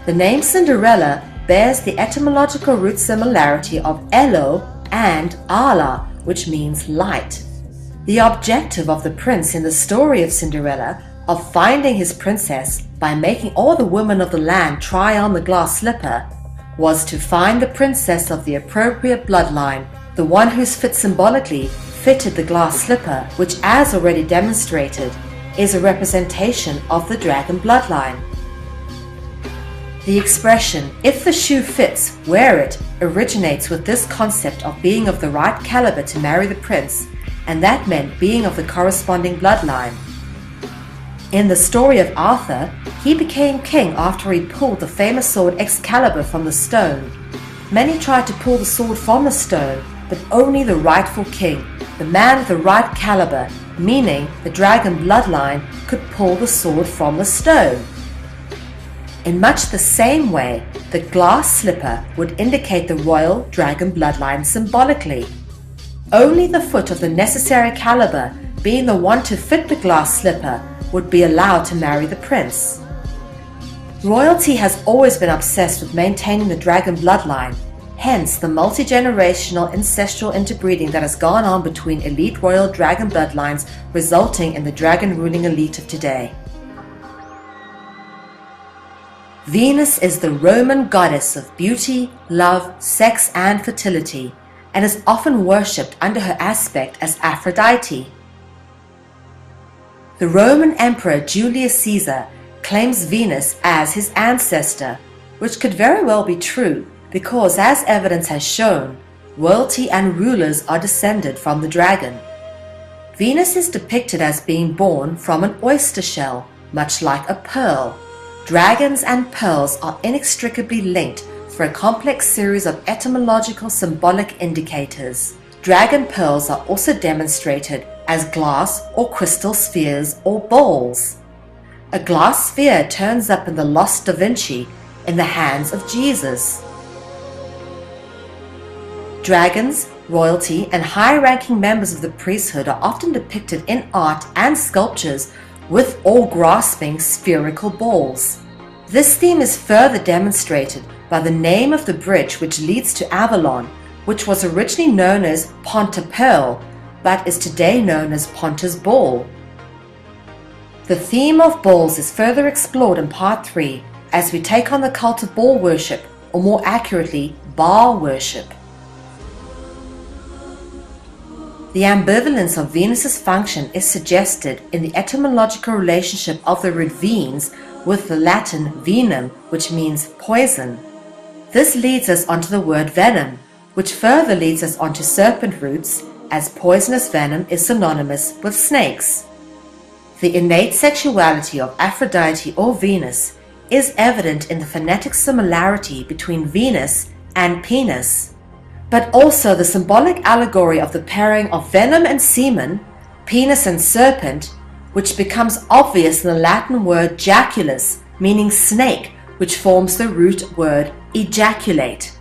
The name Cinderella bears the etymological root similarity of Elo and Ala, which means light. The objective of the prince in the story of Cinderella of finding his princess by making all the women of the land try on the glass slipper was to find the princess of the appropriate bloodline, the one whose fit symbolically fitted the glass slipper, which, as already demonstrated, is a representation of the dragon bloodline. The expression, "if the shoe fits, wear it," originates with this concept of being of the right caliber to marry the prince, and that meant being of the corresponding bloodline. In the story of Arthur, he became king after he pulled the famous sword Excalibur from the stone. Many tried to pull the sword from the stone, but only the rightful king, the man of the right caliber, meaning the dragon bloodline, could pull the sword from the stone. In much the same way, the glass slipper would indicate the royal dragon bloodline symbolically. Only the foot of the necessary caliber, being the one to fit the glass slipper, would be allowed to marry the prince. Royalty has always been obsessed with maintaining the dragon bloodline, hence the multi-generational ancestral interbreeding that has gone on between elite royal dragon bloodlines, resulting in the dragon-ruling elite of today. Venus is the Roman goddess of beauty, love, sex, and fertility, and is often worshipped under her aspect as Aphrodite. The Roman Emperor Julius Caesar claims Venus as his ancestor, which could very well be true because, as evidence has shown, royalty and rulers are descended from the dragon. Venus is depicted as being born from an oyster shell, much like a pearl. Dragons and pearls are inextricably linked through a complex series of etymological symbolic indicators. Dragon pearls are also demonstrated as glass or crystal spheres or bowls. A glass sphere turns up in the Lost Da Vinci in the hands of Jesus. Dragons, royalty, and high-ranking members of the priesthood are often depicted in art and sculptures with all grasping spherical balls. This theme is further demonstrated by the name of the bridge which leads to Avalon, which was originally known as Ponta Pearl, but is today known as Ponta's Ball. The theme of bulls is further explored in Part 3 as we take on the cult of bull worship, or more accurately, Baal worship. The ambivalence of Venus's function is suggested in the etymological relationship of the root venes with the Latin venum, which means poison. This leads us onto the word venom, which further leads us onto serpent roots, as poisonous venom is synonymous with snakes. The innate sexuality of Aphrodite or Venus is evident in the phonetic similarity between Venus and penis, but also the symbolic allegory of the pairing of venom and semen, penis and serpent, which becomes obvious in the Latin word jaculus, meaning snake, which forms the root word ejaculate.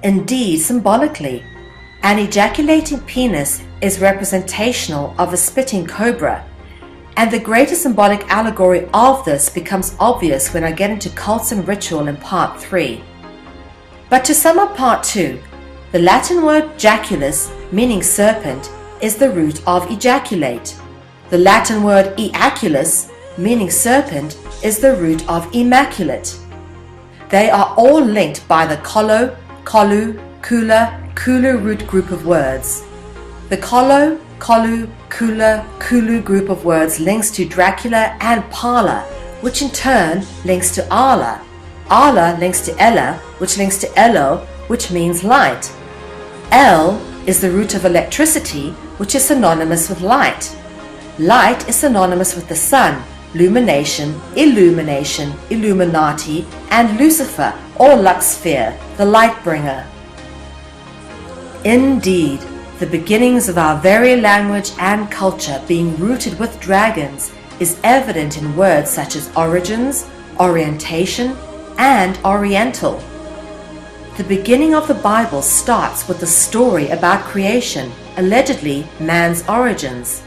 Indeed, symbolically, an ejaculating penis is representational of a spitting cobra, and the greater symbolic allegory of this becomes obvious when I get into cults and ritual in Part 3. But to sum up Part 2, the Latin word jaculus, meaning serpent, is the root of ejaculate. The Latin word eaculus, meaning serpent, is the root of immaculate. They are all linked by the kolo, kolu, kula, kulu root group of words. The kolo, kolu, kula, kulu group of words links to Dracula and Pala, which in turn links to Ala. Ala links to Ella, which links to Elo, which means light. El is the root of electricity, which is synonymous with light. Light is synonymous with the sun, lumination, illumination, Illuminati, and Lucifer or Lux Sphere, the light bringer. Indeed, the beginnings of our very language and culture being rooted with dragons is evident in words such as origins, orientation, and oriental. The beginning of the Bible starts with the story about creation, allegedly man's origins.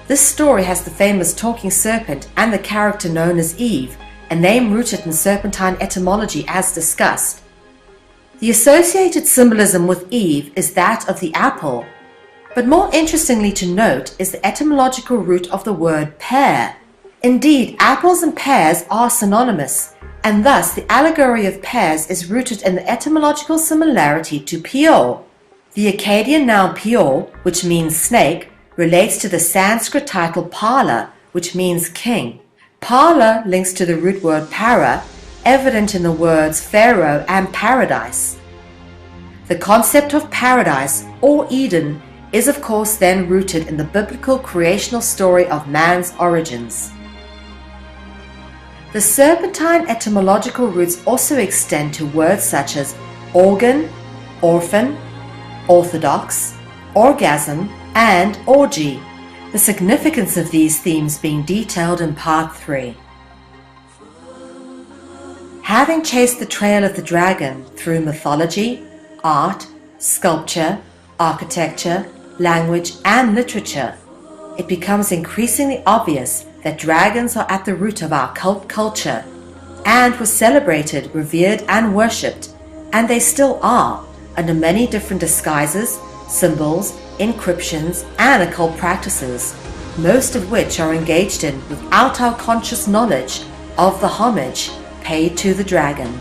This story has the famous talking serpent and the character known as Eve, a name rooted in serpentine etymology as discussed. The associated symbolism with Eve is that of the apple, but more interestingly to note is the etymological root of the word pear. Indeed, apples and pears are synonymous, and thus the allegory of pears is rooted in the etymological similarity to Pio. The Akkadian noun Pio, which means snake, relates to the Sanskrit title Pala, which means king. Pala links to the root word para, evident in the words Pharaoh and paradise. The concept of paradise or Eden is of course then rooted in the biblical creational story of man's origins. The serpentine etymological roots also extend to words such as organ, orphan, orthodox, orgasm, and orgy, the significance of these themes being detailed in Part 3. Having chased the trail of the dragon through mythology, art, sculpture, architecture, language, and literature, it becomes increasingly obvious that dragons are at the root of our cult culture and were celebrated, revered, and worshipped, and they still are, under many different disguises, symbols, encryptions, and occult practices, most of which are engaged in without our conscious knowledge of the homage paid to the dragon.